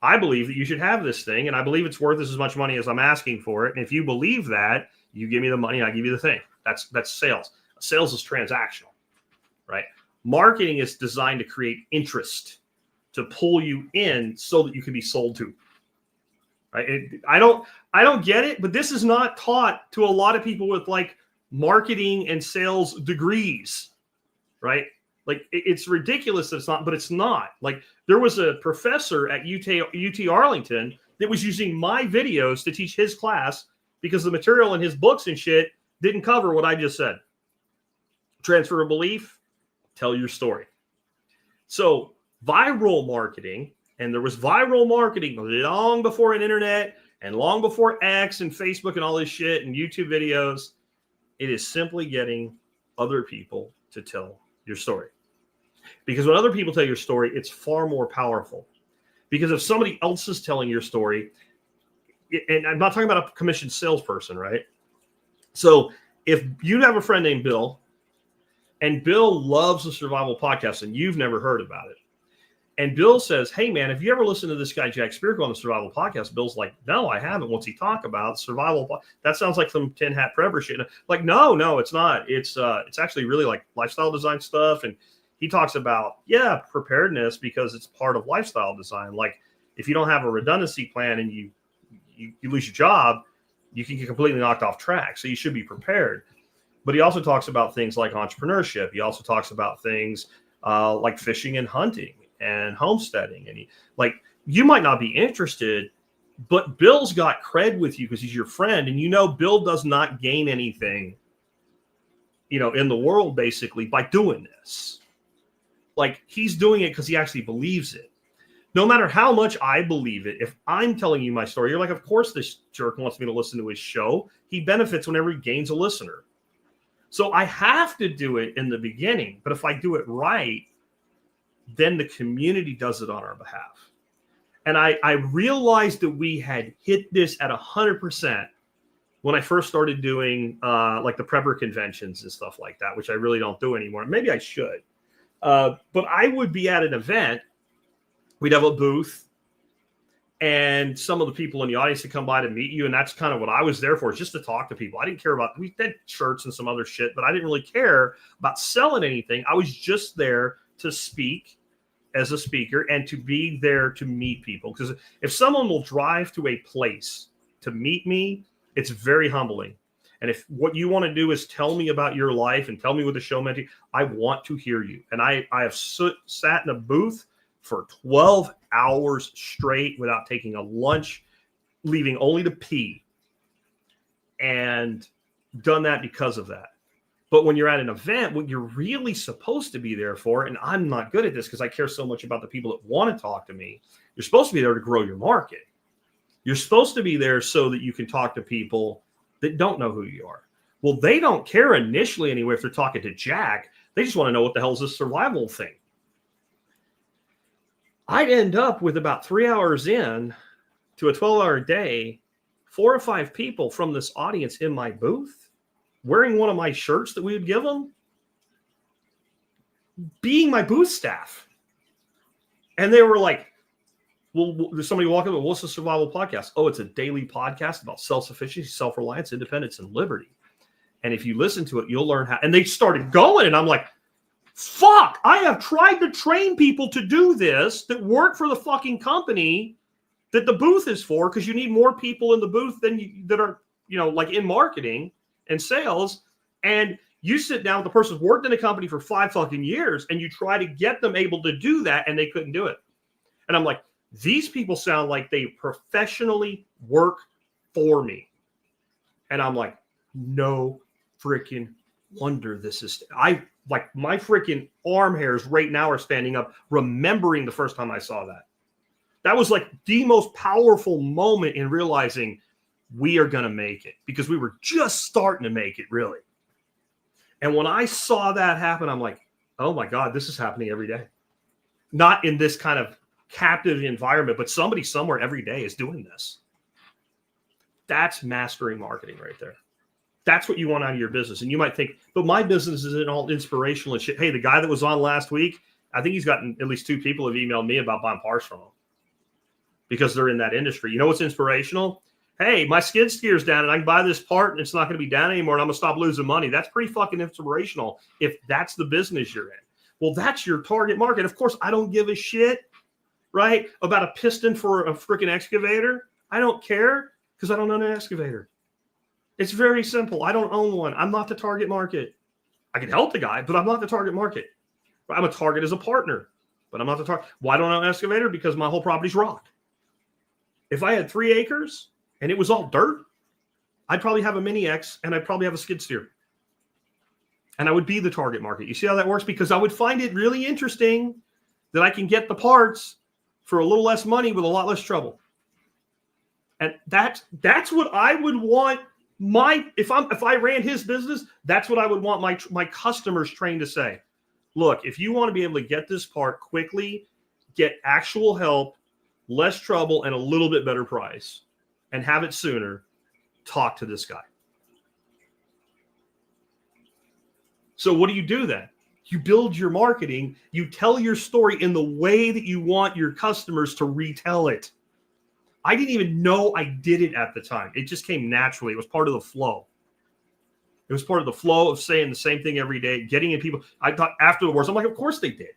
I believe that you should have this thing, and I believe it's worth as much money as I'm asking for it. And if you believe that, you give me the money, I give you the thing. That's sales. Sales is transactional, right? Marketing is designed to create interest, to pull you in so that you can be sold to. Right? I don't get it, but this is not taught to a lot of people with like marketing and sales degrees, right? Like it's ridiculous that it's not, but it's not. Like there was a professor at UT Arlington that was using my videos to teach his class because the material in his books and shit didn't cover what I just said. Transfer of belief, tell your story. So viral marketing, and there was viral marketing long before an internet and long before X and Facebook and all this shit and YouTube videos. It is simply getting other people to tell your story. Because when other people tell your story, it's far more powerful. Because if somebody else is telling your story, and I'm not talking about a commissioned salesperson, right? So if you have a friend named Bill, and Bill loves the survival podcast, and you've never heard about it, and Bill says, hey, man, have you ever listened to this guy, Jack Spirko, on the survival podcast? Bill's like, no, I haven't. What's he talk about? Survival. That sounds like some tin hat forever shit. Like, no, it's not. It's actually really like lifestyle design stuff. And he talks about, preparedness, because it's part of lifestyle design. Like, if you don't have a redundancy plan and you lose your job, you can get completely knocked off track. So you should be prepared. But he also talks about things like entrepreneurship. He also talks about things like fishing and hunting and homesteading. And you might not be interested, but Bill's got cred with you because he's your friend. And Bill does not gain anything, in the world basically by doing this. Like, he's doing it because he actually believes it. No matter how much I believe it, if I'm telling you my story, you're like, of course this jerk wants me to listen to his show. He benefits whenever he gains a listener. So I have to do it in the beginning. But if I do it right, then the community does it on our behalf. And I realized that we had hit this at 100% when I first started doing like the prepper conventions and stuff like that, which I really don't do anymore. Maybe I should. But I would be at an event. We'd have a booth, and some of the people in the audience would come by to meet you. And that's kind of what I was there for, is just to talk to people. I didn't care about, we did shirts and some other shit, but I didn't really care about selling anything. I was just there to speak as a speaker and to be there to meet people. Because if someone will drive to a place to meet me, it's very humbling. And if what you want to do is tell me about your life and tell me what the show meant to you, I want to hear you. And I have sat in a booth for 12 hours straight without taking a lunch, leaving only to pee, and done that because of that. But when you're at an event, what you're really supposed to be there for, and I'm not good at this because I care so much about the people that want to talk to me, you're supposed to be there to grow your market. You're supposed to be there so that you can talk to people that don't know who you are. Well, they don't care initially anyway if they're talking to Jack. They just want to know what the hell is this survival thing. I'd end up with about 3 hours in to a 12-hour day, 4 or 5 people from this audience in my booth, wearing one of my shirts that we would give them, being my booth staff. And they were like, well, there's somebody walking up, what's the survival podcast? Oh, it's a daily podcast about self-sufficiency, self-reliance, independence, and liberty. And if you listen to it, you'll learn how. And they started going, and I'm like, fuck, I have tried to train people to do this that work for the fucking company that the booth is for, because you need more people in the booth that are, like in marketing and sales. And you sit down with the person who's worked in a company for 5 fucking years, and you try to get them able to do that, and they couldn't do it. And I'm like, these people sound like they professionally work for me. And I'm like, no freaking wonder this is, like my freaking arm hairs right now are standing up, remembering the first time I saw that. That was like the most powerful moment in realizing we are going to make it, because we were just starting to make it, really. And when I saw that happen, I'm like, oh my God, this is happening every day. Not in this kind of captive environment, but somebody somewhere every day is doing this. That's mastering marketing right there. That's what you want out of your business. And you might think, but my business isn't all inspirational and shit. Hey, the guy that was on last week, I think he's gotten at least 2 people have emailed me about buying parts from him because they're in that industry. You know what's inspirational? Hey, my skid steer's down and I can buy this part and it's not going to be down anymore and I'm going to stop losing money. That's pretty fucking inspirational if that's the business you're in. Well, that's your target market. Of course, I don't give a shit, right, about a piston for a freaking excavator. I don't care because I don't own an excavator. It's very simple. I don't own one. I'm not the target market. I can help the guy, but I'm not the target market. I'm a target as a partner, but I'm not the target. Why don't I own an excavator? Because my whole property's rock. If I had 3 acres and it was all dirt, I'd probably have a mini X and I'd probably have a skid steer. And I would be the target market. You see how that works? Because I would find it really interesting that I can get the parts for a little less money with a lot less trouble. And that's what I would want if I ran his business, that's what I would want my customers trained to say. Look, if you want to be able to get this part quickly, get actual help, less trouble, and a little bit better price, and have it sooner, talk to this guy. So what do then? You build your marketing, you tell your story in the way that you want your customers to retell it. I didn't even know I did it at the time. It just came naturally. It was part of the flow. It was part of the flow of saying the same thing every day, getting in people. I thought afterwards, I'm like, of course they did.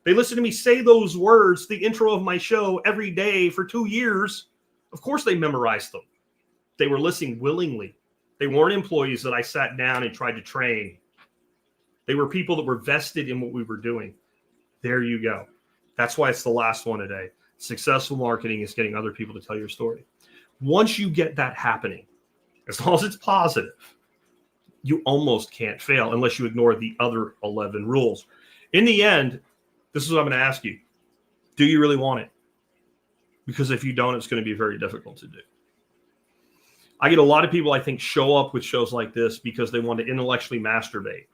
They listened to me say those words, the intro of my show, every day for 2 years. Of course they memorized them. They were listening willingly. They weren't employees that I sat down and tried to train. They were people that were vested in what we were doing. There you go. That's why it's the last one today. Successful marketing is getting other people to tell your story. Once you get that happening, as long as it's positive, you almost can't fail unless you ignore the other 11 rules. In the end, this is what I'm going to ask you. Do you really want it? Because if you don't, it's going to be very difficult to do. I get a lot of people, I think, show up with shows like this because they want to intellectually masturbate.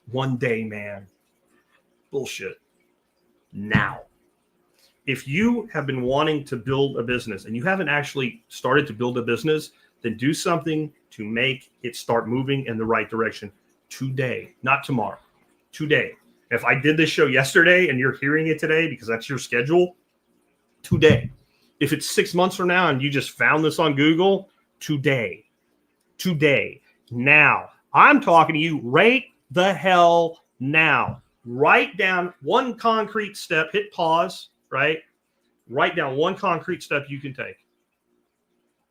One day, man. Bullshit. Now. If you have been wanting to build a business and you haven't actually started to build a business, then do something to make it start moving in the right direction today, not tomorrow, today. If I did this show yesterday and you're hearing it today because that's your schedule, today. If it's 6 months from now and you just found this on Google, today, now. I'm talking to you right the hell now. Write down one concrete step, hit pause. Right? Write down one concrete step you can take.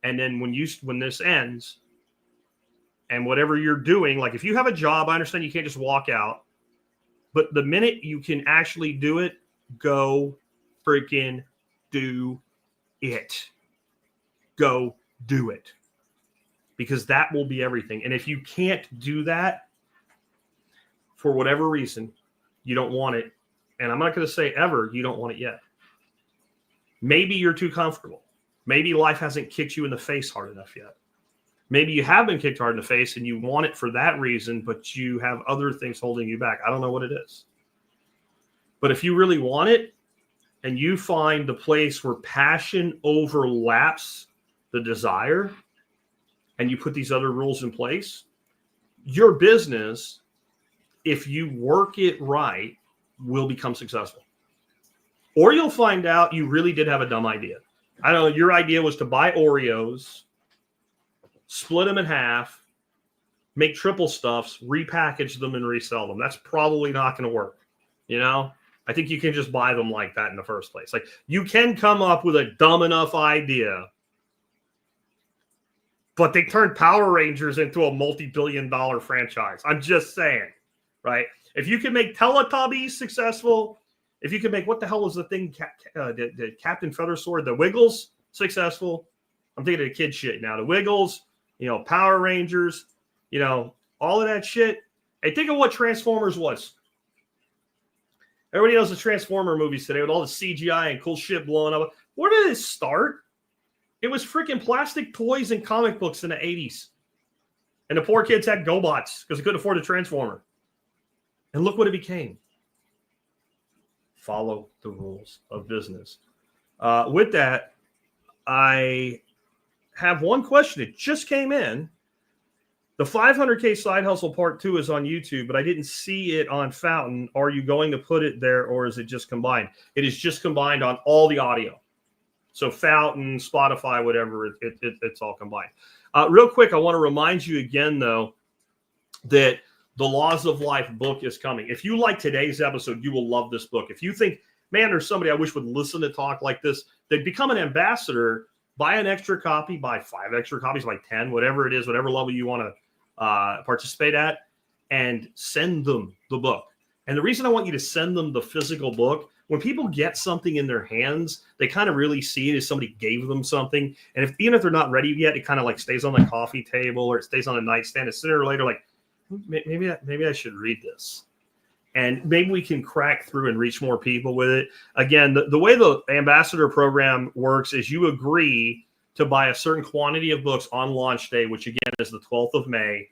And then when this ends and whatever you're doing, like if you have a job, I understand you can't just walk out, but the minute you can actually do it, go freaking do it. Go do it. Because that will be everything. And if you can't do that for whatever reason, you don't want it. And I'm not going to say ever, you don't want it yet. Maybe you're too comfortable. Maybe life hasn't kicked you in the face hard enough yet. Maybe you have been kicked hard in the face and you want it for that reason, but you have other things holding you back. I don't know what it is. But if you really want it and you find the place where passion overlaps the desire and you put these other rules in place, your business, if you work it right, will become successful. Or you'll find out you really did have a dumb idea. I don't know, your idea was to buy Oreos, split them in half, make triple stuffs, repackage them, and resell them. That's probably not going to work. You know, I think you can just buy them like that in the first place. Like, you can come up with a dumb enough idea, but they turned Power Rangers into a multi-billion-dollar franchise. I'm just saying, right? If you can make Teletubbies successful, if you can make, what the hell was the thing, the Captain Feathersword, the Wiggles successful? I'm thinking of the kid shit now. The Wiggles, you know, Power Rangers, you know, all of that shit. Hey, think of what Transformers was. Everybody knows the Transformer movies today with all the CGI and cool shit blowing up. Where did it start? It was freaking plastic toys and comic books in the 80s. And the poor kids had GoBots because they couldn't afford a Transformer. And look what it became. Follow the rules of business. With that, I have one question. It just came in. The 500K Side Hustle Part 2 is on YouTube, but I didn't see it on Fountain. Are you going to put it there, or is it just combined? It is just combined on all the audio. So Fountain, Spotify, whatever, it's all combined. Real quick, I want to remind you again, though, that the Laws of Life book is coming. If you like today's episode, you will love this book. If you think, man, there's somebody I wish would listen to talk like this, then become an ambassador, buy an extra copy, buy 5 extra copies, buy 10, whatever it is, whatever level you want to participate at, and send them the book. And the reason I want you to send them the physical book, when people get something in their hands, they kind of really see it as somebody gave them something. And even if they're not ready yet, it kind of like stays on the coffee table or it stays on a nightstand. And sooner or later, like, maybe I should read this. and maybe we can crack through and reach more people with it. Again, the way the ambassador program works is you agree to buy a certain quantity of books on launch day, which again is the 12th of May.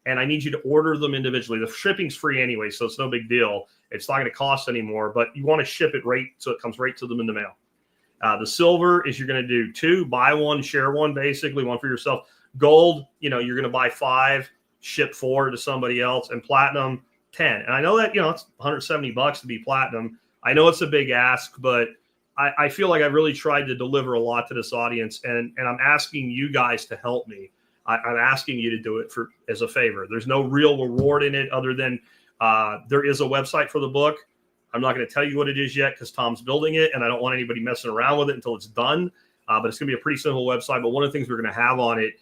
And I need you to order them individually. The shipping's free anyway, so it's no big deal. It's not going to cost anymore, but you want to ship it right so it comes right to them in the mail. The silver is you're going to do 2, buy 1, share 1, basically 1 for yourself. Gold, you're going to buy 5, ship 4 to somebody else, and platinum 10. And I know that, it's $170 to be platinum. I know it's a big ask, but I feel like I really tried to deliver a lot to this audience, and I'm asking you guys to help me. I'm asking you to do it as a favor. There's no real reward in it other than there is a website for the book. I'm not going to tell you what it is yet because Tom's building it, and I don't want anybody messing around with it until it's done. But it's going to be a pretty simple website. But one of the things we're going to have on it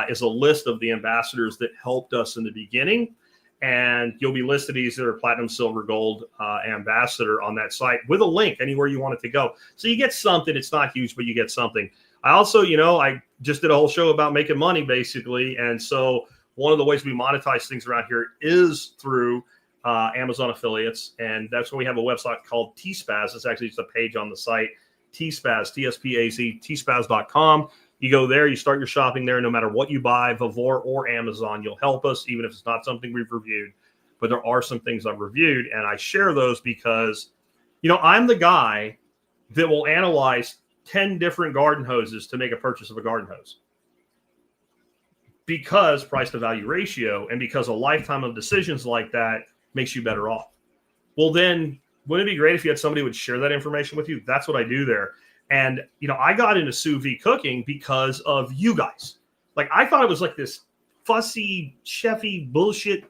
is a list of the ambassadors that helped us in the beginning. And you'll be listed as either platinum, silver, gold ambassador on that site with a link anywhere you want it to go. So you get something. It's not huge, but you get something. I also, I just did a whole show about making money, basically. And so one of the ways we monetize things around here is through Amazon affiliates. And that's when we have a website called T-Spaz. It's actually just a page on the site, T-Spaz, T-S-P-A-Z, tspaz.com. You go there, you start your shopping there. No matter what you buy, Vavor or Amazon, you'll help us, even if it's not something we've reviewed. But there are some things I've reviewed, and I share those because, I'm the guy that will analyze 10 different garden hoses to make a purchase of a garden hose. Because price to value ratio, and because a lifetime of decisions like that makes you better off. Well, then wouldn't it be great if you had somebody who would share that information with you? That's what I do there. And, I got into sous vide cooking because of you guys. Like, I thought it was like this fussy, chefy bullshit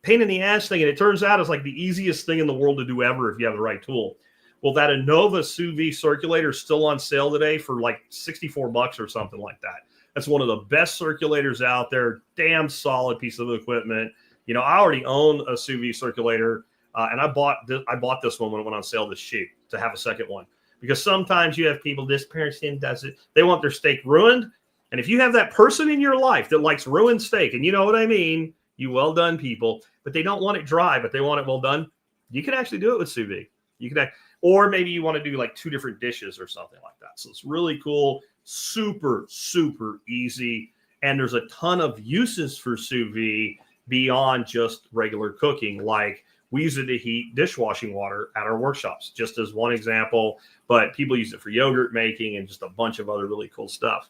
pain in the ass thing. And it turns out it's like the easiest thing in the world to do ever if you have the right tool. Well, that Innova sous vide circulator is still on sale today for like $64 or something like that. That's one of the best circulators out there. Damn solid piece of equipment. I already own a sous vide circulator, and I bought this one when it went on sale this cheap to have a second one. Because sometimes you have people, this person does it. They want their steak ruined. And if you have that person in your life that likes ruined steak, and you know what I mean, you well done people, but they don't want it dry, but they want it well done, you can actually do it with sous vide. You can, or maybe you want to do like 2 different dishes or something like that. So it's really cool, super, super easy. And there's a ton of uses for sous vide beyond just regular cooking. Like we use it to heat dishwashing water at our workshops, just as one example. But people use it for yogurt making and just a bunch of other really cool stuff.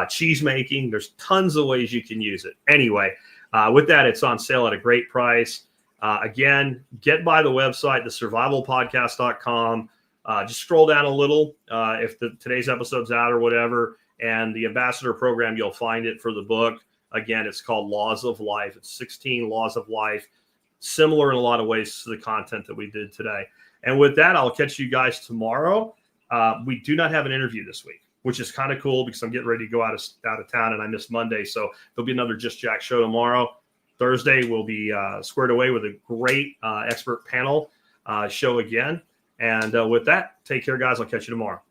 Cheese making, there's tons of ways you can use it. Anyway, with that, it's on sale at a great price. Again, get by the website, thesurvivalpodcast.com. Just scroll down a little if today's episode's out or whatever. And the ambassador program, you'll find it for the book. Again, it's called Laws of Life. It's 16 Laws of Life, similar in a lot of ways to the content that we did today. And with that, I'll catch you guys tomorrow. We do not have an interview this week, which is kind of cool because I'm getting ready to go out of town and I missed Monday. So there'll be another Just Jack show tomorrow. Thursday, we'll be squared away with a great expert panel show again. And with that, take care, guys. I'll catch you tomorrow.